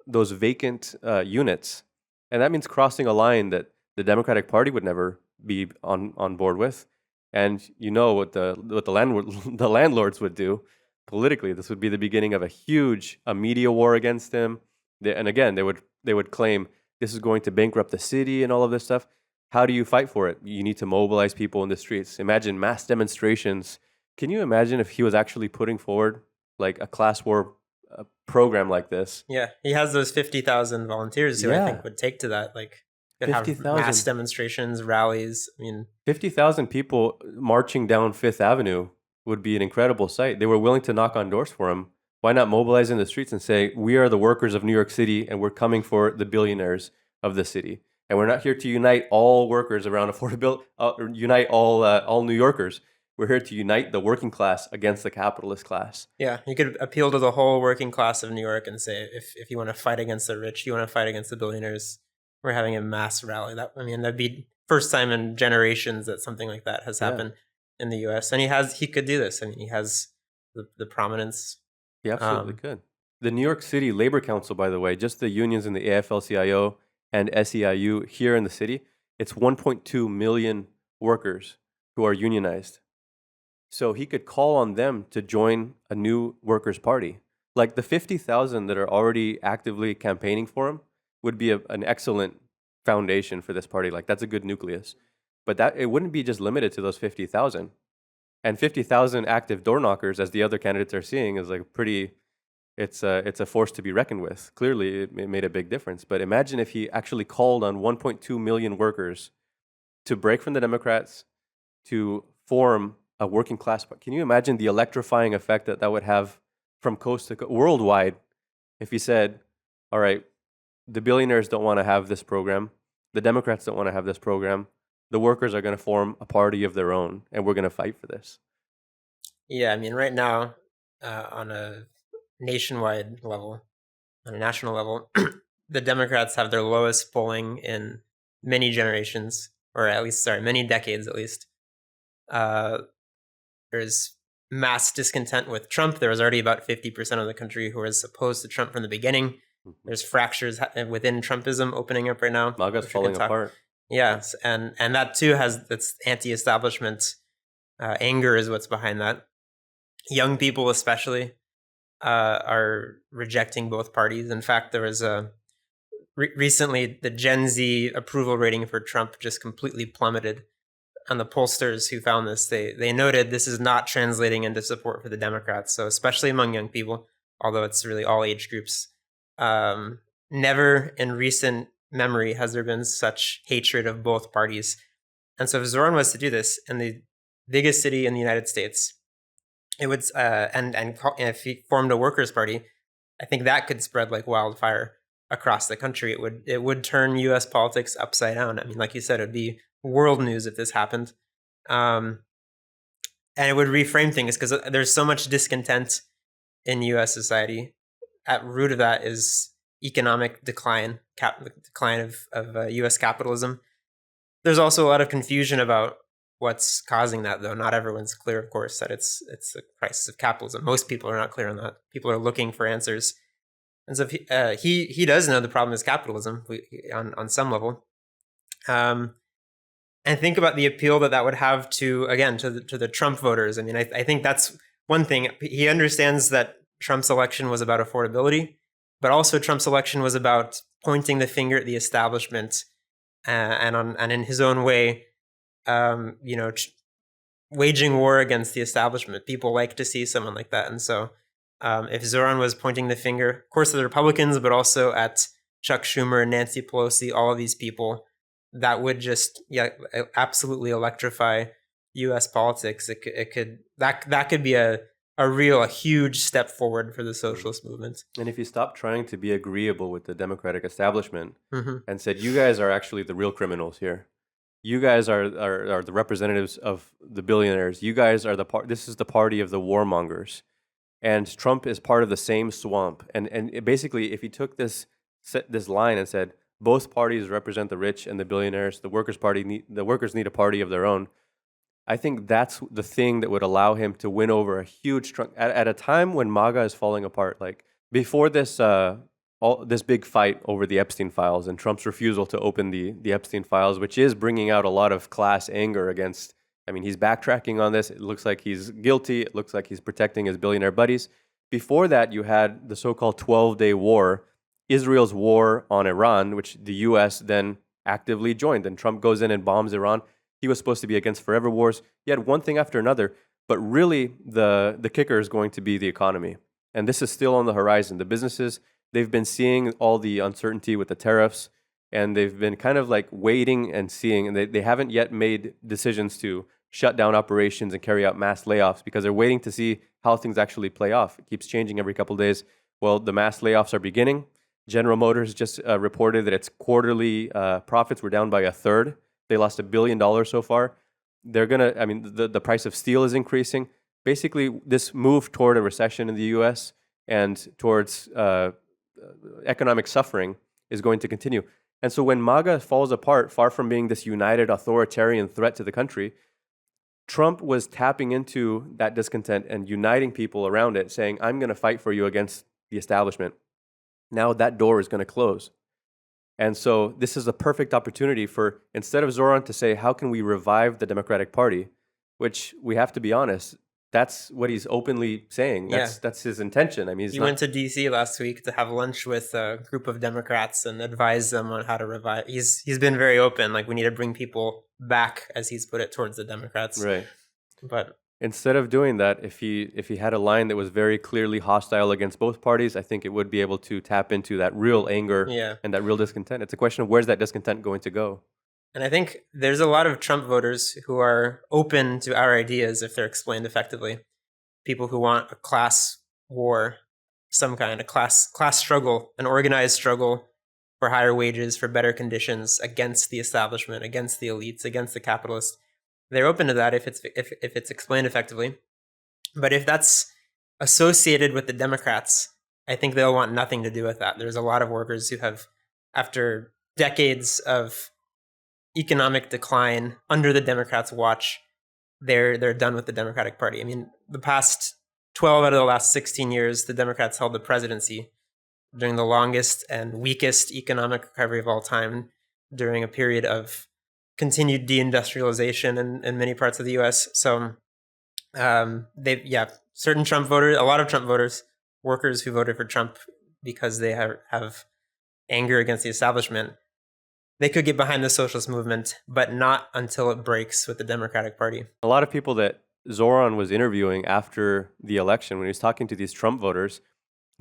those vacant units. And that means crossing a line that the Democratic Party would never be on board with. And you know what the landlords would do politically. This would be the beginning of a media war against them. And again, they would claim this is going to bankrupt the city and all of this stuff. How do you fight for it? You need to mobilize people in the streets. Imagine mass demonstrations. Can you imagine if he was actually putting forward like a class war program like this? Yeah, he has those 50,000 volunteers who I think would take to that. Like, could have 50,000 mass demonstrations, rallies. I mean, 50,000 people marching down Fifth Avenue would be an incredible sight. They were willing to knock on doors for him. Why not mobilize in the streets and say, we are the workers of New York City and we're coming for the billionaires of the city? And we're not here to unite all workers around affordability, or unite all New Yorkers. We're here to unite the working class against the capitalist class. Yeah, you could appeal to the whole working class of New York and say, if you want to fight against the rich, you want to fight against the billionaires, we're having a mass rally. That'd be first time in generations that something like that has happened in the U.S. And he could do this. I mean, he has the prominence. He absolutely could. The New York City Labor Council, by the way, just the unions in the AFL-CIO and SEIU here in the city, it's 1.2 million workers who are unionized. So he could call on them to join a new workers' party. Like the 50,000 that are already actively campaigning for him would be an excellent foundation for this party. Like that's a good nucleus. But that it wouldn't be just limited to those 50,000. And 50,000 active door knockers, as the other candidates are seeing, is like it's a force to be reckoned with. Clearly, it made a big difference. But imagine if he actually called on 1.2 million workers to break from the Democrats, to form a working class. Can you imagine the electrifying effect that would have from coast to coast, worldwide, if he said, all right, the billionaires don't want to have this program, the Democrats don't want to have this program, the workers are going to form a party of their own, and we're going to fight for this. Yeah, I mean, right now, on a nationwide level, on a national level, the Democrats have their lowest polling in many generations, or at least, many decades at least. There's mass discontent with Trump. There was already about 50% of the country who was opposed to Trump from the beginning. There's fractures within Trumpism opening up right now. MAGA's falling apart. Yes, and that too has that's anti-establishment anger is what's behind that. Young people especially are rejecting both parties. In fact, there was recently the Gen Z approval rating for Trump just completely plummeted. And the pollsters who found this, they noted this is not translating into support for the Democrats. So especially among young people, although it's really all age groups, never in recent memory has there been such hatred of both parties. And so if Zohran was to do this in the biggest city in the United States, it would and if he formed a workers' party, I think that could spread like wildfire across the country. It would turn U.S. politics upside down. I mean, like you said, it'd be world news if this happened, and it would reframe things because there's so much discontent in U.S. society. At root of that is economic decline, decline of U.S. capitalism. There's also a lot of confusion about what's causing that, though. Not everyone's clear, of course, that it's the crisis of capitalism. Most people are not clear on that. People are looking for answers, and so if he does know the problem is capitalism on some level. And think about the appeal that would have to the Trump voters. I mean, I think that's one thing. He understands that Trump's election was about affordability, but also Trump's election was about pointing the finger at the establishment and in his own way, waging war against the establishment. People like to see someone like that. And so if Zohran was pointing the finger, of course, at the Republicans, but also at Chuck Schumer and Nancy Pelosi, all of these people, that would just absolutely electrify U.S. politics. It could be a huge step forward for the socialist movement. And if you stop trying to be agreeable with the Democratic establishment and said, you guys are actually the real criminals here. You guys are the representatives of the billionaires. You guys are this is the party of the warmongers. And Trump is part of the same swamp. And basically, if you took this line and said, both parties represent the rich and the billionaires, the workers' need a party of their own, I think that's the thing that would allow him to win over a huge chunk at a time when MAGA is falling apart. Like before this big fight over the Epstein files and Trump's refusal to open the Epstein files, which is bringing out a lot of class anger against. I mean, he's backtracking on this. It looks like he's guilty. It looks like he's protecting his billionaire buddies. Before that, you had the so-called 12-day war, Israel's war on Iran, which the U.S. then actively joined. And Trump goes in and bombs Iran. He was supposed to be against forever wars. He had one thing after another. But really, the kicker is going to be the economy. And this is still on the horizon. The businesses, they've been seeing all the uncertainty with the tariffs. And they've been kind of like waiting and seeing. And they haven't yet made decisions to shut down operations and carry out mass layoffs because they're waiting to see how things actually play off. It keeps changing every couple of days. Well, the mass layoffs are beginning. General Motors just reported that its quarterly profits were down by a third. They lost $1 billion so far. The price of steel is increasing. Basically, this move toward a recession in the U.S. and towards economic suffering is going to continue. And so when MAGA falls apart, far from being this united authoritarian threat to the country, Trump was tapping into that discontent and uniting people around it, saying, I'm going to fight for you against the establishment. Now that door is going to close. And so this is a perfect opportunity for, instead of Zohran to say, how can we revive the Democratic Party, which we have to be honest, that's what he's openly saying. That's his intention. I mean, he went to D.C. last week to have lunch with a group of Democrats and advise them on how to revive. He's been very open. Like, we need to bring people back, as he's put it, towards the Democrats. Right. But instead of doing that, if he had a line that was very clearly hostile against both parties, I think it would be able to tap into that real anger and that real discontent. It's a question of where's that discontent going to go. And I think there's a lot of Trump voters who are open to our ideas if they're explained effectively. People who want a class war, some kind of class struggle, an organized struggle for higher wages, for better conditions against the establishment, against the elites, against the capitalists. They're open to that if it's explained effectively. But if that's associated with the Democrats, I think they'll want nothing to do with that. There's a lot of workers who have, after decades of economic decline under the Democrats' watch, they're done with the Democratic Party. I mean, the past 12 out of the last 16 years, the Democrats held the presidency during the longest and weakest economic recovery of all time, during a period of continued deindustrialization in many parts of the U.S. So certain Trump voters, a lot of Trump voters, workers who voted for Trump because they have anger against the establishment, they could get behind the socialist movement, but not until it breaks with the Democratic Party. A lot of people that Zohran was interviewing after the election, when he was talking to these Trump voters,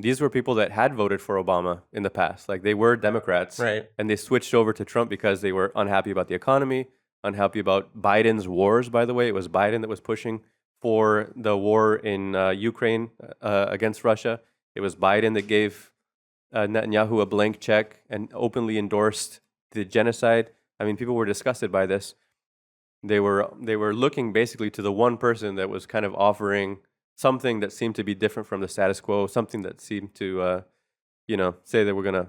these were people that had voted for Obama in the past. Like, they were Democrats, right? And they switched over to Trump because they were unhappy about the economy, unhappy about Biden's wars, by the way. It was Biden that was pushing for the war in Ukraine against Russia. It was Biden that gave Netanyahu a blank check and openly endorsed the genocide. I mean, people were disgusted by this. They were looking basically to the one person that was kind of offering something that seemed to be different from the status quo, something that seemed to, say that we're going to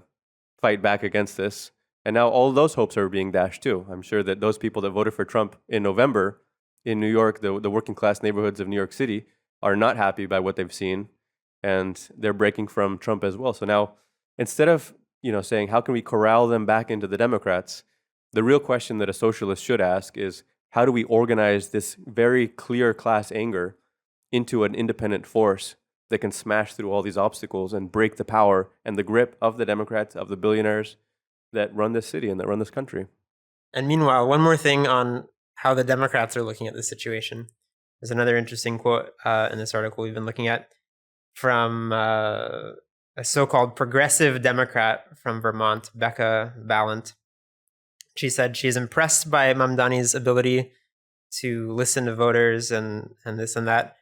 fight back against this. And now all those hopes are being dashed too. I'm sure that those people that voted for Trump in November in New York, the working class neighborhoods of New York City, are not happy by what they've seen, and they're breaking from Trump as well. So now, instead of saying, how can we corral them back into the Democrats? The real question that a socialist should ask is, how do we organize this very clear class anger into an independent force that can smash through all these obstacles and break the power and the grip of the Democrats, of the billionaires that run this city and that run this country? And meanwhile, one more thing on how the Democrats are looking at the situation. There's another interesting quote in this article we've been looking at from a so-called progressive Democrat from Vermont, Becca Ballant. She said she is impressed by Mamdani's ability to listen to voters and this and that.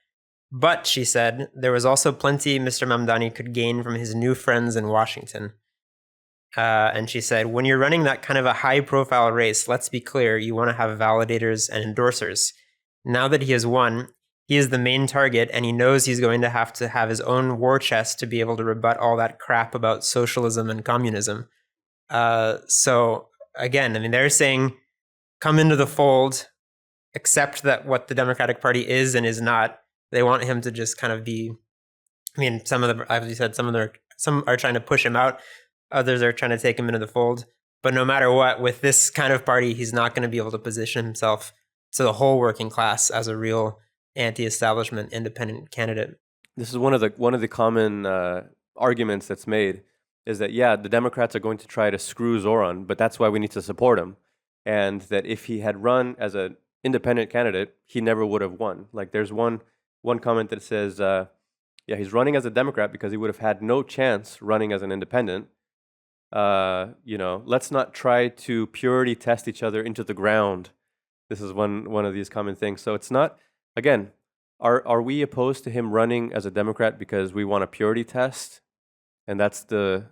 But, she said, there was also plenty Mr. Mamdani could gain from his new friends in Washington. And she said, when you're running that kind of a high-profile race, let's be clear, you want to have validators and endorsers. Now that he has won, he is the main target, and he knows he's going to have his own war chest to be able to rebut all that crap about socialism and communism. So, again, I mean, they're saying, come into the fold, accept that what the Democratic Party is and is not. They want him to just kind of be, I mean, some as you said, some are trying to push him out. Others are trying to take him into the fold. But no matter what, with this kind of party, he's not going to be able to position himself to the whole working class as a real anti-establishment independent candidate. This is one of the common arguments that's made, is that, the Democrats are going to try to screw Zohran, but that's why we need to support him. And that if he had run as an independent candidate, he never would have won. Like, there's one comment that says, he's running as a Democrat because he would have had no chance running as an independent. Let's not try to purity test each other into the ground. This is one of these common things. So it's not, again, are we opposed to him running as a Democrat because we want a purity test And that's the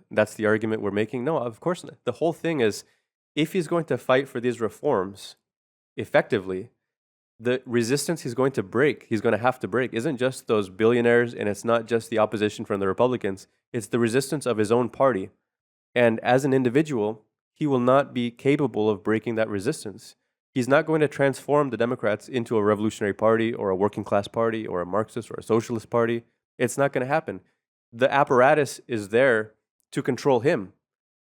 argument we're making. No, of course not. The whole thing is, if he's going to fight for these reforms effectively, the resistance he's going to have to break, isn't just those billionaires, and it's not just the opposition from the Republicans. It's the resistance of his own party. And as an individual, he will not be capable of breaking that resistance. He's not going to transform the Democrats into a revolutionary party or a working class party or a Marxist or a socialist party. It's not going to happen. The apparatus is there to control him.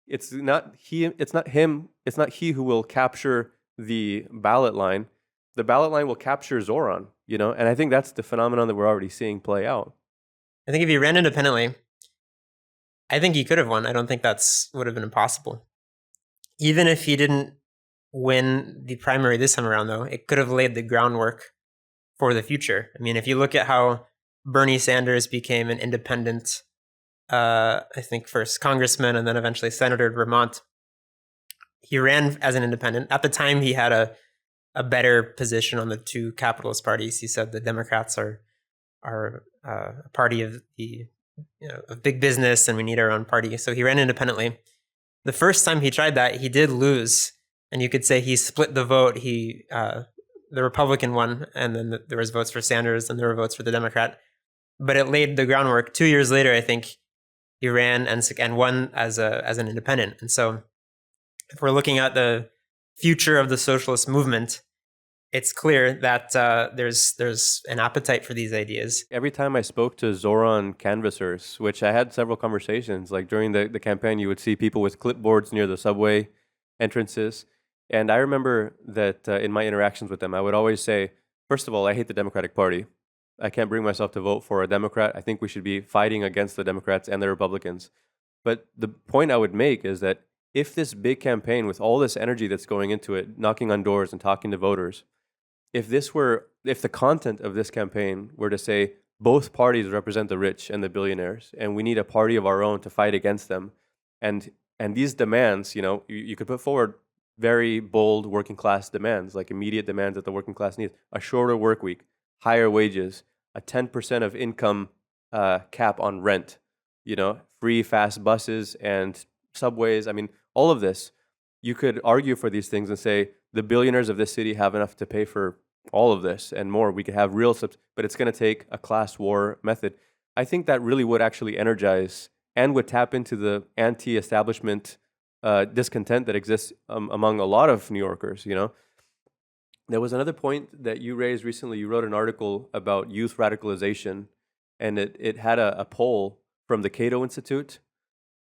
It's not he who will capture the ballot line. The ballot line will capture Zohran, and I think that's the phenomenon that we're already seeing play out. I think if he ran independently, I think he could have won. I don't think would have been impossible. Even if he didn't win the primary this time around, though, it could have laid the groundwork for the future. I mean, if you look at how Bernie Sanders became an independent, I think first congressman and then eventually senator in Vermont, he ran as an independent. At the time, he had a better position on the two capitalist parties. He said the Democrats are a party of of big business, and we need our own party. So he ran independently. The first time he tried that, he did lose, and you could say he split the vote. The Republican won, and then there was votes for Sanders, and there were votes for the Democrat. But it laid the groundwork. 2 years later, I think he ran and won as an independent. And so, if we're looking at the future of the socialist movement, it's clear that there's an appetite for these ideas. Every time I spoke to Zohran canvassers, which I had several conversations, like during the campaign, you would see people with clipboards near the subway entrances. And I remember that in my interactions with them, I would always say, first of all, I hate the Democratic Party. I can't bring myself to vote for a Democrat. I think we should be fighting against the Democrats and the Republicans. But the point I would make is that if this big campaign with all this energy that's going into it, knocking on doors and talking to voters, if the content of this campaign were to say both parties represent the rich and the billionaires, and we need a party of our own to fight against them, and these demands, you could put forward very bold working class demands, like immediate demands that the working class needs: a shorter work week, higher wages, a 10% of income cap on rent, free fast buses and subways. I mean, all of this, you could argue for these things and say the billionaires of this city have enough to pay for all of this and more. We could have real but it's going to take a class war method. I think that really would actually energize and would tap into the anti-establishment discontent that exists among a lot of New Yorkers, There was another point that you raised recently. You wrote an article about youth radicalization, and it had a poll from the Cato Institute.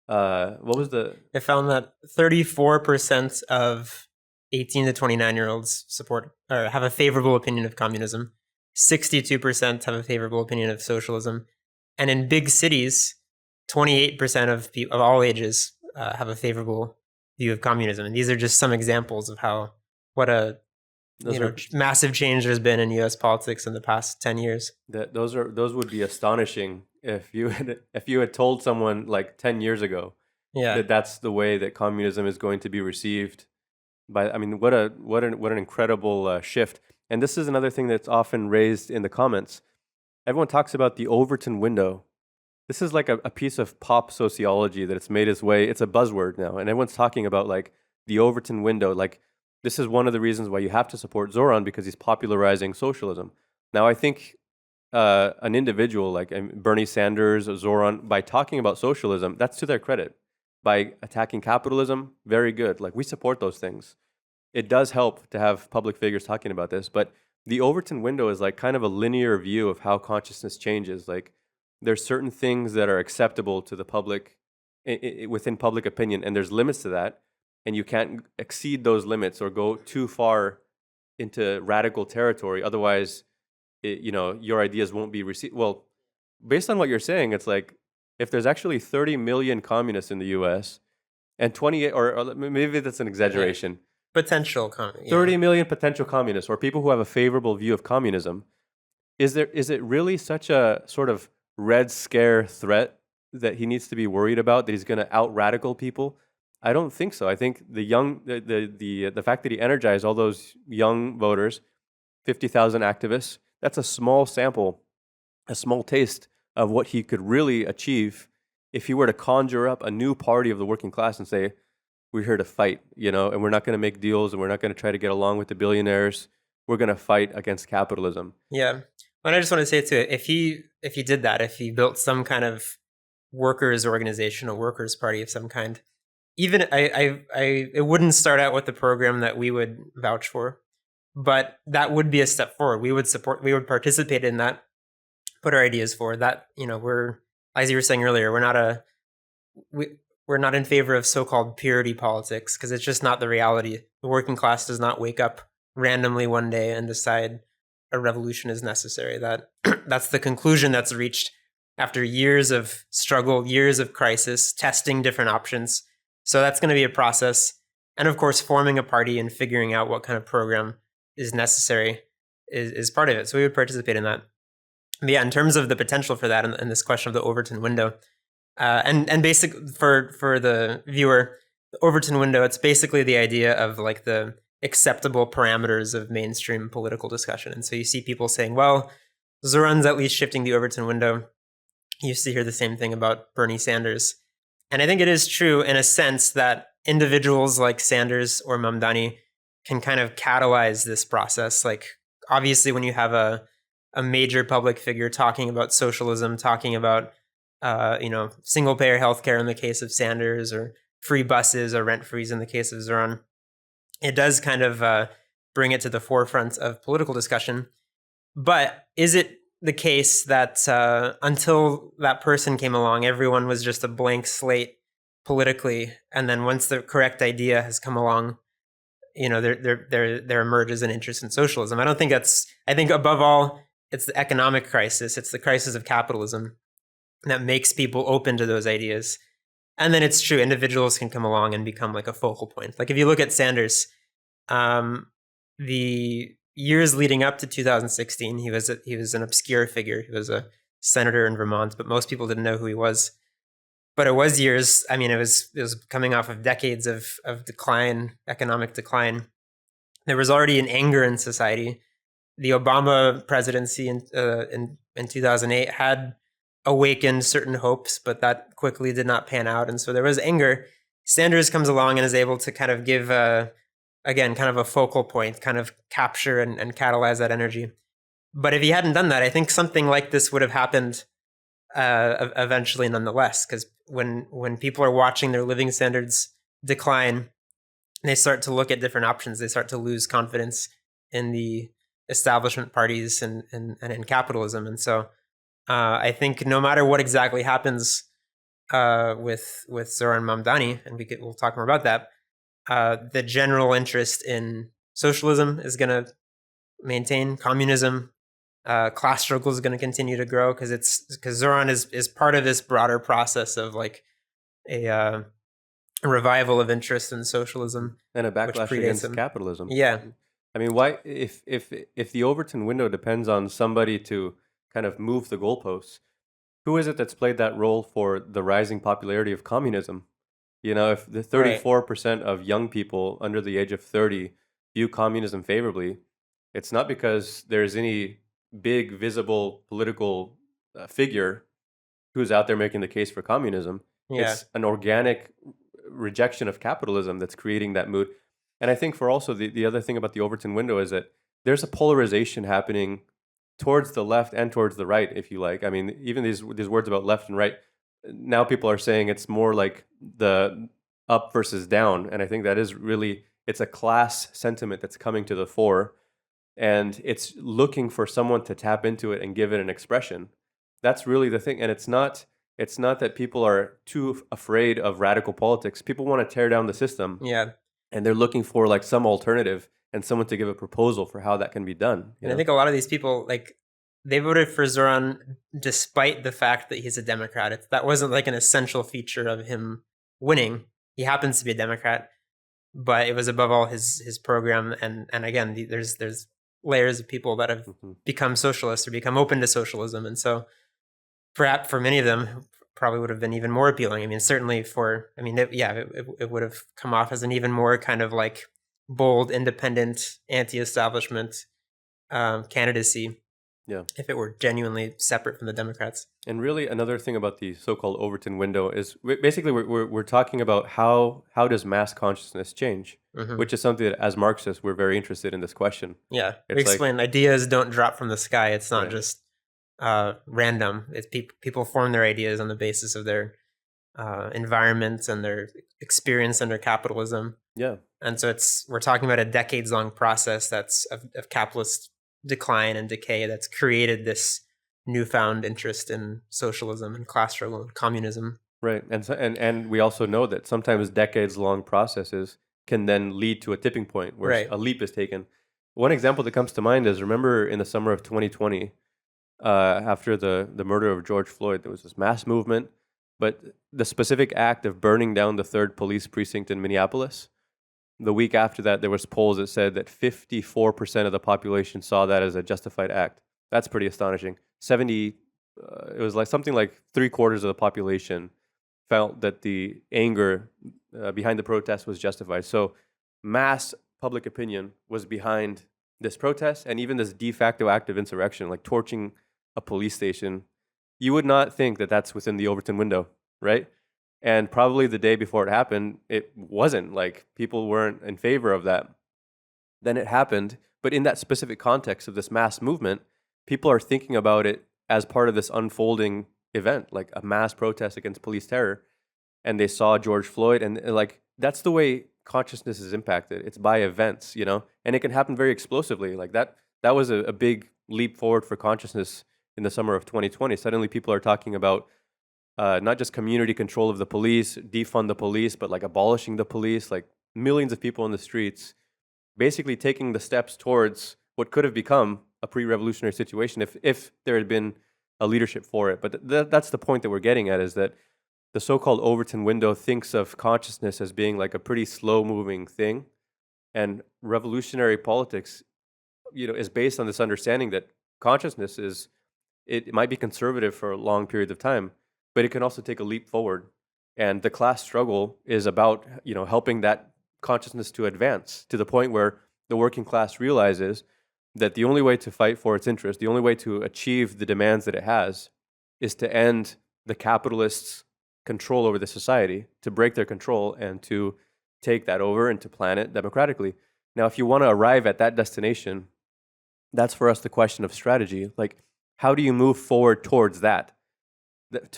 What was It found that 34% of 18 to 29-year-olds support or have a favorable opinion of communism. 62% have a favorable opinion of socialism. And in big cities, 28% of all ages have a favorable view of communism. And these are just some examples of what a massive change there's been in U.S. politics in the past 10 years. Those would be astonishing if you had told someone like 10 years ago that that's the way that communism is going to be received. What an incredible shift. And this is another thing that's often raised in the comments. Everyone talks about the Overton window. This is like a piece of pop sociology that it's made its way. It's a buzzword now, and everyone's talking about like the Overton window. Like, this is one of the reasons why you have to support Zohran, because he's popularizing socialism. Now, I think an individual like Bernie Sanders or Zohran, by talking about socialism, that's to their credit. By attacking capitalism, very good. Like, we support those things. It does help to have public figures talking about this, but the Overton window is like kind of a linear view of how consciousness changes. Like, there's certain things that are acceptable to the public within public opinion, and there's limits to that, and you can't exceed those limits or go too far into radical territory. Otherwise, your ideas won't be received. Well, based on what you're saying, it's like if there's actually 30 million communists in the U.S. and 28, or maybe that's an exaggeration. Potential 30 million potential communists, or people who have a favorable view of communism. Is it really such a sort of Red Scare threat that he needs to be worried about, that he's going to out radical people? I don't think so. I think the fact that he energized all those young voters, 50,000 activists, that's a small sample, a small taste of what he could really achieve if he were to conjure up a new party of the working class and say, we're here to fight, and we're not going to make deals and we're not going to try to get along with the billionaires. We're going to fight against capitalism. Yeah. And I just want to say too, if he did that, if he built some kind of workers organization, a workers party of some kind, even it wouldn't start out with the program that we would vouch for, but that would be a step forward. We would participate in that, put our ideas forward. That, we're, as you were saying earlier, we're not in favor of so-called purity politics, because it's just not the reality. The working class does not wake up randomly one day and decide a revolution is necessary. That's the conclusion that's reached after years of struggle, years of crisis, testing different options. So that's going to be a process. And of course, forming a party and figuring out what kind of program is necessary is part of it. So we would participate in that. But yeah, in terms of the potential for that and this question of the Overton window, and basic for the viewer, the Overton window, it's basically the idea of like the acceptable parameters of mainstream political discussion. And so you see people saying, well, Zohran's at least shifting the Overton window. You used to hear the same thing about Bernie Sanders. And I think it is true in a sense that individuals like Sanders or Mamdani can kind of catalyze this process. Like, obviously, when you have a major public figure talking about socialism, talking about single-payer healthcare in the case of Sanders, or free buses or rent-frees in the case of Zohran, it does kind of bring it to the forefront of political discussion. But is it the case that until that person came along, everyone was just a blank slate politically, and then once the correct idea has come along, there emerges an interest in socialism? I don't think that's. I think above all, it's the economic crisis. It's the crisis of capitalism that makes people open to those ideas. And then it's true, individuals can come along and become like a focal point. Like if you look at Sanders, the years leading up to 2016, he was an obscure figure. He was a senator in Vermont, but most people didn't know who he was. But it was years. I mean, it was coming off of decades of decline, economic decline. There was already an anger in society. The Obama presidency in 2008 had awakened certain hopes, but that quickly did not pan out. And so there was anger. Sanders comes along and is able to kind of give, again, kind of a focal point, kind of capture and catalyze that energy. But if he hadn't done that, I think something like this would have happened eventually nonetheless, because when people are watching their living standards decline, they start to look at different options. They start to lose confidence in the establishment parties and in capitalism. And so I think no matter what exactly happens with Zohran Mamdani, and we'll talk more about that, the general interest in socialism is going to maintain. Communism, class struggle is going to continue to grow, because Zohran is part of this broader process of like a revival of interest in socialism and a backlash against capitalism. Yeah, I mean, why if the Overton window depends on somebody to kind of move the goalposts, who is it that's played that role for the rising popularity of communism? If the 34% of young people under the age of 30 view communism favorably, it's not because there's any big visible political figure who's out there making the case for communism. Yeah. It's an organic rejection of capitalism that's creating that mood. And I think for also the other thing about the Overton window is that there's a polarization happening towards the left and towards the right, if you like. I mean, even these words about left and right, now people are saying it's more like the up versus down. And I think that is really, it's a class sentiment that's coming to the fore, and it's looking for someone to tap into it and give it an expression. That's really the thing. And it's not that people are too afraid of radical politics. People want to tear down the system. Yeah. And they're looking for like some alternative and someone to give a proposal for how that can be done. And I think a lot of these people, like, they voted for Zohran despite the fact that he's a Democrat. That wasn't like an essential feature of him winning. He happens to be a Democrat, but it was above all his program. And again, there's layers of people that have become socialists or become open to socialism. And so perhaps for many of them, probably would have been even more appealing. I mean, certainly it would have come off as an even more kind of like bold, independent, anti-establishment candidacy. Yeah. if it were genuinely separate from the Democrats. And really, another thing about the so-called Overton window is basically we're talking about how does mass consciousness change, which is something that as Marxists we're very interested in this question. Yeah, we It's like- explain ideas don't drop from the sky. It's not Right. just random. It's people form their ideas on the basis of their environment and their experience under capitalism. Yeah. And so we're talking about a decades-long process that's of capitalist decline and decay that's created this newfound interest in socialism and class struggle and communism. Right. And and we also know that sometimes decades-long processes can then lead to a tipping point where Right. a leap is taken. One example that comes to mind is, remember in the summer of 2020, after the murder of George Floyd, there was this mass movement, but the specific act of burning down the 3rd police precinct in Minneapolis, the week after that, there was polls that said that 54% of the population saw that as a justified act. That's pretty astonishing. It was like something like 3/4 of the population felt that the anger behind the protest was justified. So mass public opinion was behind this protest, and even this de facto act of insurrection, like torching a police station. You would not think that that's within the Overton window, right? And probably the day before it happened, it wasn't. Like, people weren't in favor of that. Then it happened, but in that specific context of this mass movement, people are thinking about it as part of this unfolding event, like a mass protest against police terror. And they saw George Floyd, and like, that's the way consciousness is impacted. It's by events, you know, and it can happen very explosively. Like that was a big leap forward for consciousness in the summer of 2020. Suddenly people are talking about not just community control of the police, defund the police, but like abolishing the police, like millions of people in the streets, basically taking the steps towards what could have become a pre-revolutionary situation if there had been a leadership for it. But that's the point that we're getting at, is that the so-called Overton window thinks of consciousness as being like a pretty slow-moving thing, and revolutionary politics, you know, is based on this understanding that consciousness it might be conservative for a long period of time, but it can also take a leap forward. And the class struggle is about, you know, helping that consciousness to advance to the point where the working class realizes that the only way to fight for its interest, the only way to achieve the demands that it has, is to end the capitalists' control over the society, to break their control and to take that over and to plan it democratically. Now, if you want to arrive at that destination, that's for us the question of strategy. Like, how do you move forward towards that?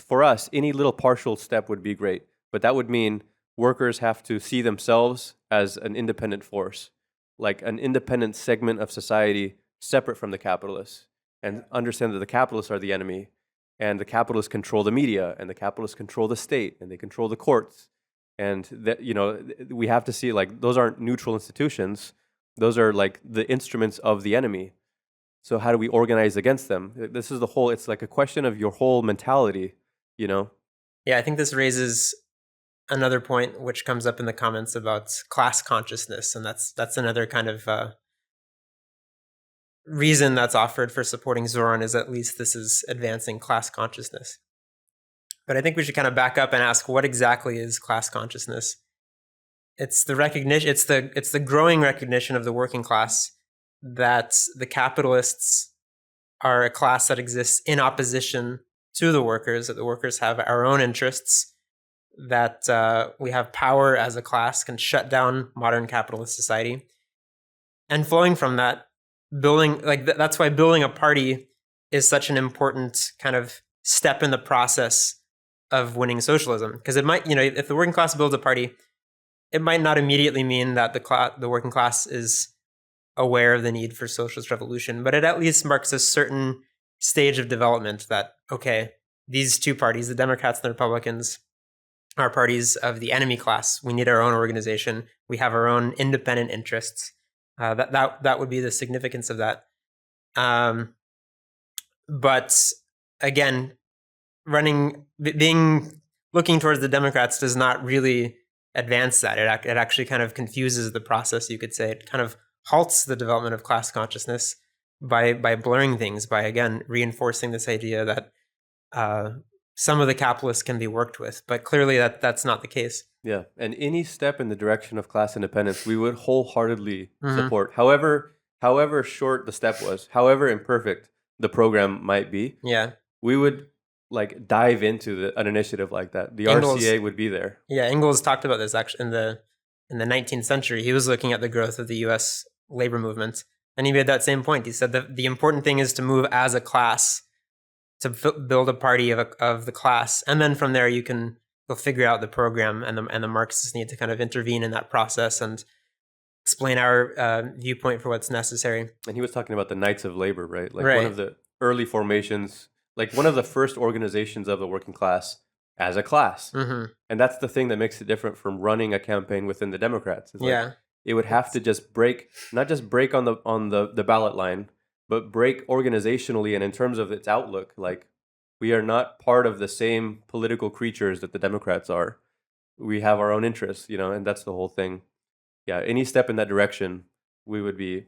For us, any little partial step would be great, but that would mean workers have to see themselves as an independent force, like an independent segment of society separate from the capitalists, and understand that the capitalists are the enemy, and the capitalists control the media, and the capitalists control the state, and they control the courts. And that, you know, we have to see, like, those aren't neutral institutions. Those are like the instruments of the enemy. So how do we organize against them? This is it's like a question of your whole mentality, you know? Yeah, I think this raises another point which comes up in the comments about class consciousness, and that's another kind of reason that's offered for supporting Zohran, is at least this is advancing class consciousness. But I think we should kind of back up and ask, what exactly is class consciousness? It's the recognition, it's the growing recognition of the working class that the capitalists are a class that exists in opposition to the workers, that the workers have our own interests, that we have power as a class, can shut down modern capitalist society. And flowing from that, that's why building a party is such an important kind of step in the process of winning socialism. Because it might, if the working class builds a party, it might not immediately mean that the working class is aware of the need for socialist revolution, but it at least marks a certain stage of development that, okay, these two parties, the Democrats and the Republicans, are parties of the enemy class. We need our own organization. We have our own independent interests. That would be the significance of that. But again, looking towards the Democrats does not really advance that. It actually kind of confuses the process, you could say. It kind of halts the development of class consciousness by blurring things, by, again, reinforcing this idea that some of the capitalists can be worked with. But clearly that's not the case. Yeah, and any step in the direction of class independence, we would wholeheartedly support. However short the step was, however imperfect, the program might be, Yeah. we would like dive into an initiative like that. The Engels- RCA would be there. Yeah, Engels talked about this actually in the 19th century. He was looking at the growth of the U.S. labor movement, and he made that same point. He said that the important thing is to move as a class, to build a party of the class, and then from there you'll figure out the program, and the Marxists need to kind of intervene in that process and explain our viewpoint for what's necessary. And he was talking about the Knights of Labor, right? Like Right. one of the early formations, like one of the first organizations of the working class as a class. Mm-hmm. And that's the thing that makes it different from running a campaign within the Democrats. It's like, Yeah. it would have to just break, not just break on the ballot line, but break organizationally and in terms of its outlook. Like, we are not part of the same political creatures that the Democrats are. We have our own interests, and that's the whole thing. Yeah, any step in that direction, we would be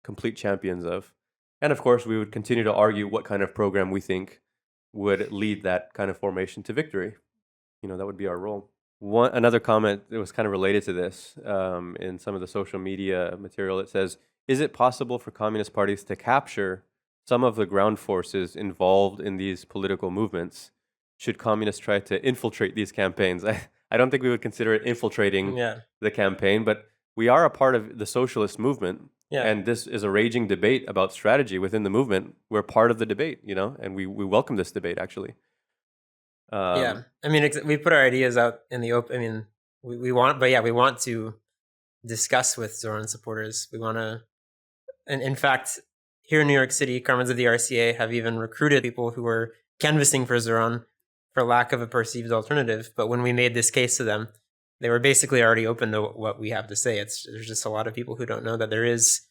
complete champions of. And of course, we would continue to argue what kind of program we think would lead that kind of formation to victory. That would be our role. Another comment that was kind of related to this in some of the social media material, it says, is it possible for communist parties to capture some of the ground forces involved in these political movements? Should communists try to infiltrate these campaigns? I don't think we would consider it infiltrating the campaign, but we are a part of the socialist movement. Yeah. And this is a raging debate about strategy within the movement. We're part of the debate, and we welcome this debate, actually. Yeah, I mean, we put our ideas out in the open. I mean, we want to discuss with Zohran supporters. We want to, and in fact, here in New York City, Carmens of the RCA have even recruited people who were canvassing for Zohran for lack of a perceived alternative. But when we made this case to them, they were basically already open to what we have to say. There's just a lot of people who don't know that there is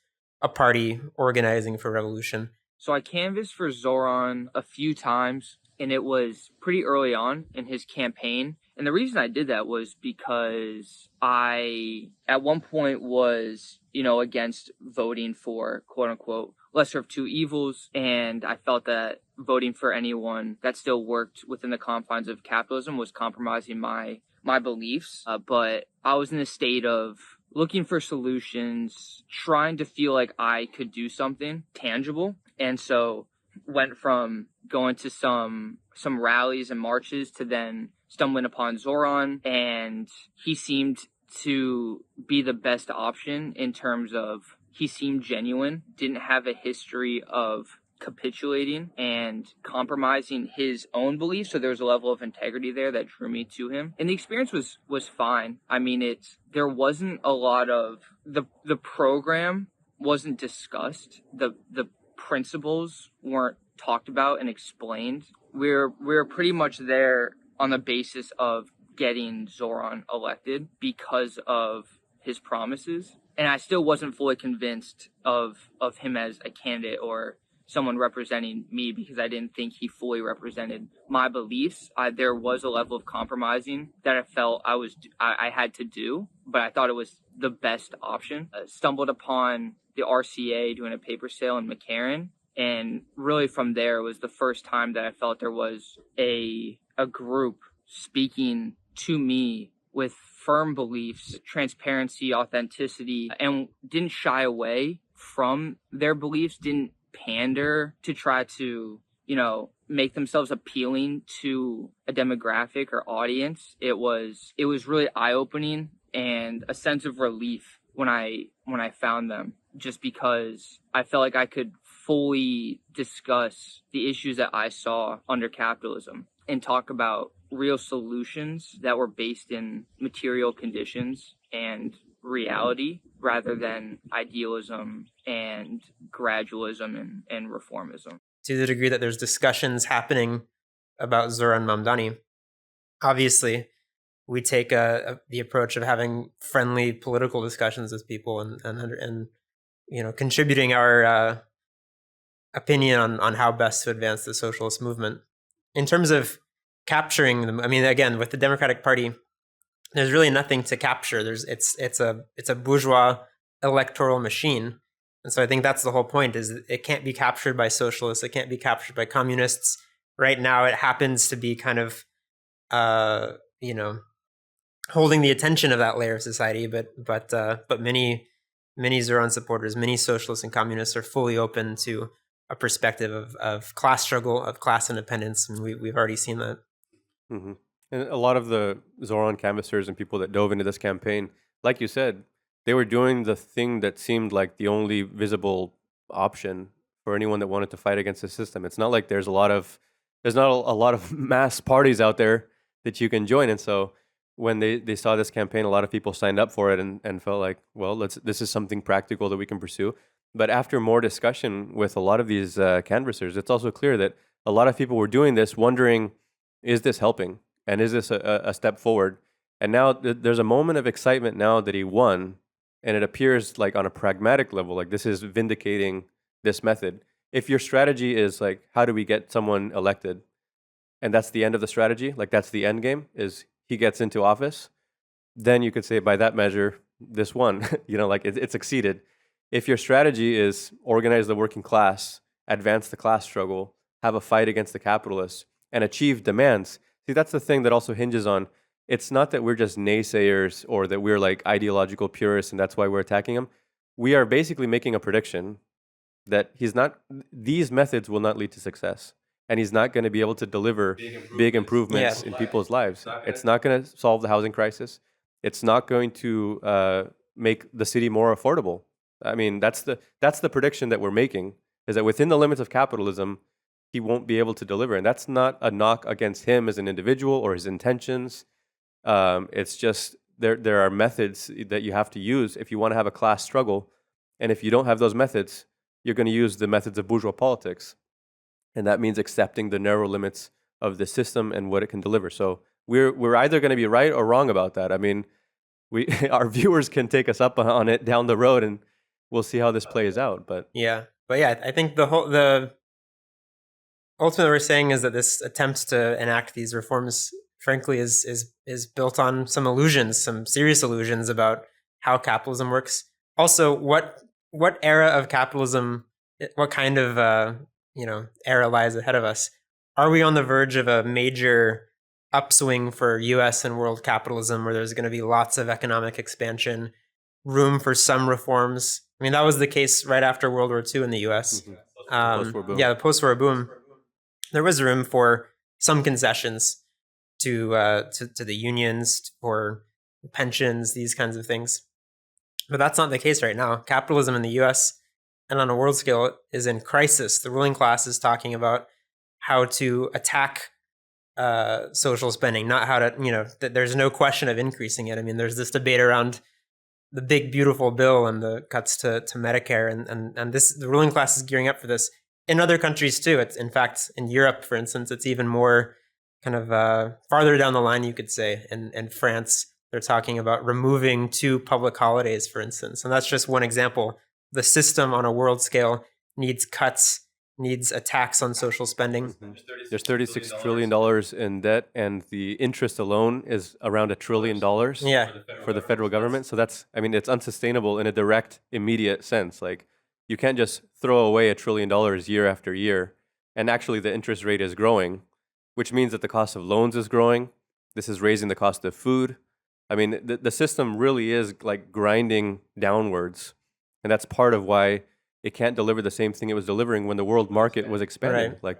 a party organizing for revolution. So I canvassed for Zohran a few times, and it was pretty early on in his campaign. And the reason I did that was because I, at one point, was, against voting for, quote unquote, lesser of two evils. And I felt that voting for anyone that still worked within the confines of capitalism was compromising my beliefs. But I was in a state of looking for solutions, trying to feel like I could do something tangible. And so went from going to some rallies and marches to then stumbling upon Zohran, and he seemed to be the best option in terms of he seemed genuine, didn't have a history of capitulating and compromising his own beliefs, so there was a level of integrity there that drew me to him. And the experience was fine. I mean, there wasn't a lot of the program wasn't discussed. The principles weren't talked about and explained. We're pretty much there on the basis of getting Zohran elected because of his promises. And I still wasn't fully convinced of him as a candidate or someone representing me because I didn't think he fully represented my beliefs. There was a level of compromising that I felt I had to do, but I thought it was the best option. Stumbled upon the RCA doing a paper sale in McCarran, and really from there was the first time that I felt there was a group speaking to me with firm beliefs, transparency, authenticity, and didn't shy away from their beliefs, didn't pander to try to, make themselves appealing to a demographic or audience. It was really eye-opening and a sense of relief when I found them, just because I felt like I could fully discuss the issues that I saw under capitalism and talk about real solutions that were based in material conditions and reality rather than idealism and gradualism and reformism. To the degree that there's discussions happening about Zohran Mamdani, obviously we take the approach of having friendly political discussions with people and contributing our opinion on how best to advance the socialist movement. In terms of capturing them, I mean, again, with the Democratic Party, there's really nothing to capture. It's a bourgeois electoral machine. And so I think that's the whole point, is it can't be captured by socialists. It can't be captured by communists. Right now, it happens to be kind of, holding the attention of that layer of society. But many Zohran supporters, many socialists and communists are fully open to a perspective of class struggle, of class independence, and we've already seen that. Mm-hmm. And a lot of the Zohran canvassers and people that dove into this campaign, like you said, they were doing the thing that seemed like the only visible option for anyone that wanted to fight against the system. It's not like there's not a lot of mass parties out there that you can join. And so when they saw this campaign, a lot of people signed up for it and felt like, well, this is something practical that we can pursue. But after more discussion with a lot of these canvassers, it's also clear that a lot of people were doing this wondering, is this helping? And is this a step forward? And now there's a moment of excitement now that he won, and it appears like on a pragmatic level, like this is vindicating this method. If your strategy is like, how do we get someone elected? And that's the end of the strategy, like that's the end game, is he gets into office, then you could say by that measure, this won, like it succeeded. If your strategy is organize the working class, advance the class struggle, have a fight against the capitalists, and achieve demands, see, that's the thing that also hinges on, it's not that we're just naysayers or that we're like ideological purists and that's why we're attacking him. We are basically making a prediction that these methods will not lead to success. And he's not going to be able to deliver big improvements in people's lives. It's not going to solve the housing crisis. It's not going to make the city more affordable. I mean, that's the prediction that we're making, is that within the limits of capitalism, he won't be able to deliver. And that's not a knock against him as an individual or his intentions. It's just there are methods that you have to use if you want to have a class struggle. And if you don't have those methods, you're going to use the methods of bourgeois politics. And that means accepting the narrow limits of the system and what it can deliver. So we're either going to be right or wrong about that. I mean, our viewers can take us up on it down the road, and we'll see how this plays out. But I think the ultimately what we're saying is that this attempt to enact these reforms, frankly, is built on some illusions, some serious illusions about how capitalism works. Also, what era of capitalism, what kind of era lies ahead of us? Are we on the verge of a major upswing for U.S. and world capitalism, where there's going to be lots of economic expansion, room for some reforms? I mean, that was the case right after World War II in the U.S. The post-war boom. There was room for some concessions to the unions, for pensions, these kinds of things. But that's not the case right now. Capitalism in the U.S. and on a world scale is in crisis. The ruling class is talking about how to attack social spending, not how to, there's no question of increasing it. I mean, there's this debate around the big, beautiful bill and the cuts to Medicare, and the ruling class is gearing up for this. In other countries too. It's, in fact, in Europe, for instance, it's even more kind of farther down the line, you could say. In France, they're talking about removing 2 public holidays, for instance. And that's just one example. The system on a world scale needs cuts, needs attacks on social spending. There's $36 trillion in debt, and the interest alone is around $1 trillion for the federal government. So it's unsustainable in a direct, immediate sense. Like, you can't just throw away $1 trillion year after year, and actually the interest rate is growing, which means that the cost of loans is growing. This is raising the cost of food. I mean, the system really is like grinding downwards, and that's part of why it can't deliver the same thing it was delivering when the world market was expanding. Right. Like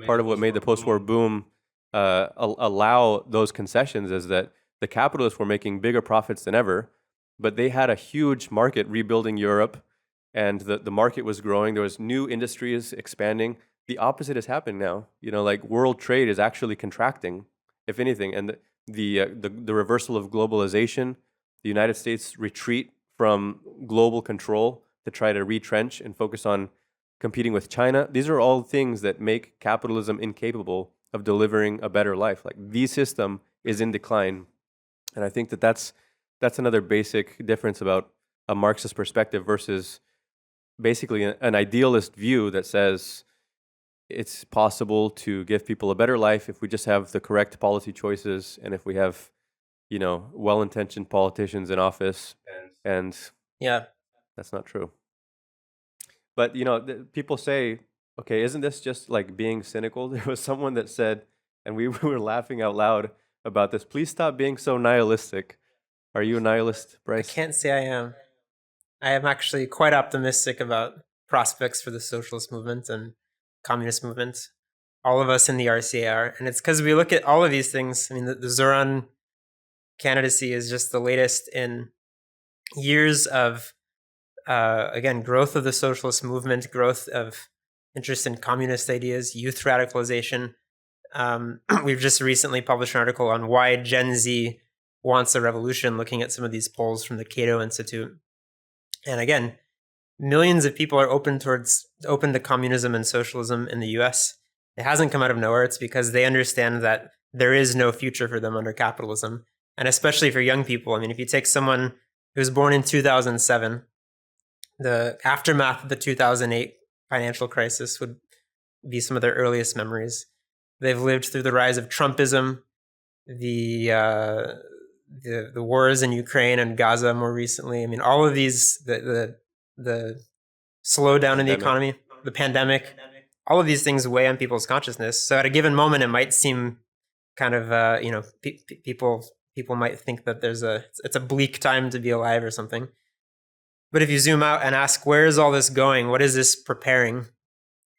part of what made the post-war boom allow those concessions is that the capitalists were making bigger profits than ever, but they had a huge market rebuilding Europe, and the market was growing. There was new industries expanding. The opposite is happening now. Like world trade is actually contracting, if anything, and the reversal of globalization, the United States retreat from global control to try to retrench and focus on competing with China. These are all things that make capitalism incapable of delivering a better life. Like, the system is in decline, and I think that's another basic difference about a Marxist perspective versus basically an idealist view that says it's possible to give people a better life if we just have the correct policy choices and if we have, well-intentioned politicians in office. And that's not true. But, people say, okay, isn't this just like being cynical? There was someone that said, and we were laughing out loud about this, please stop being so nihilistic. Are you a nihilist, Bryce? I can't say I am. I am actually quite optimistic about prospects for the socialist movement and communist movement. All of us in the RCA are. And it's because we look at all of these things. I mean, the Zohran candidacy is just the latest in years of, again, growth of the socialist movement, growth of interest in communist ideas, youth radicalization. We've just recently published an article on why Gen Z wants a revolution, looking at some of these polls from the Cato Institute. And again, millions of people are open to communism and socialism in the US. It hasn't come out of nowhere. It's because they understand that there is no future for them under capitalism. And especially for young people. I mean, if you take someone who was born in 2007, the aftermath of the 2008 financial crisis would be some of their earliest memories. They've lived through the rise of Trumpism, the wars in Ukraine and Gaza more recently. I mean, all of these, the slowdown in the economy, the pandemic, all of these things weigh on people's consciousness. So at a given moment, it might seem kind of, people might think that it's a bleak time to be alive or something. But if you zoom out and ask, where is all this going? What is this preparing?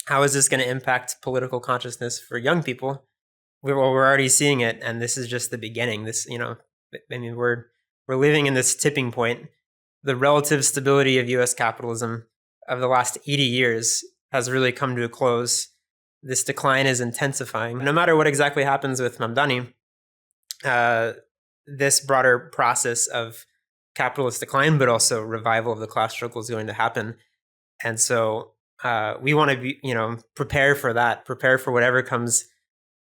How is this going to impact political consciousness for young people? We're already seeing it, and this is just the beginning. We're living in this tipping point. The relative stability of U.S. capitalism of the last 80 years has really come to a close. This decline is intensifying. No matter what exactly happens with Mamdani, this broader process of capitalist decline, but also revival of the class struggle is going to happen. And so we want to be, prepare for that, prepare for whatever comes,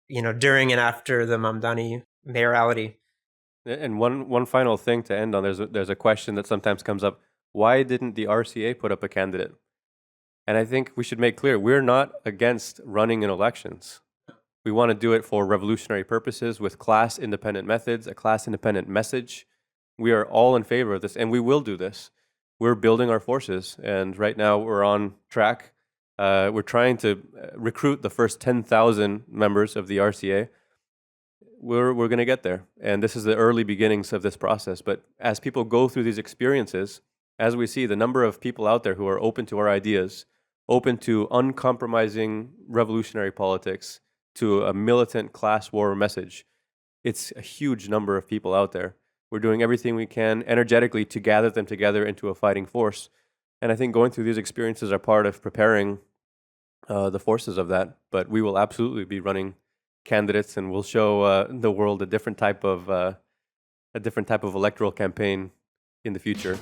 during and after the Mamdani mayoralty. And one final thing to end on, there's a question that sometimes comes up. Why didn't the RCA put up a candidate? And I think we should make clear, we're not against running in elections. We want to do it for revolutionary purposes with class-independent methods, a class-independent message. We are all in favor of this, and we will do this. We're building our forces, and right now we're on track. We're trying to recruit the first 10,000 members of the RCA. We're going to get there, and this is the early beginnings of this process. But as people go through these experiences, as we see the number of people out there who are open to our ideas, open to uncompromising revolutionary politics, to a militant class war message, it's a huge number of people out there. We're doing everything we can energetically to gather them together into a fighting force. And I think going through these experiences are part of preparing the forces of that. But we will absolutely be running candidates, and we'll show the world a different type of electoral campaign in the future.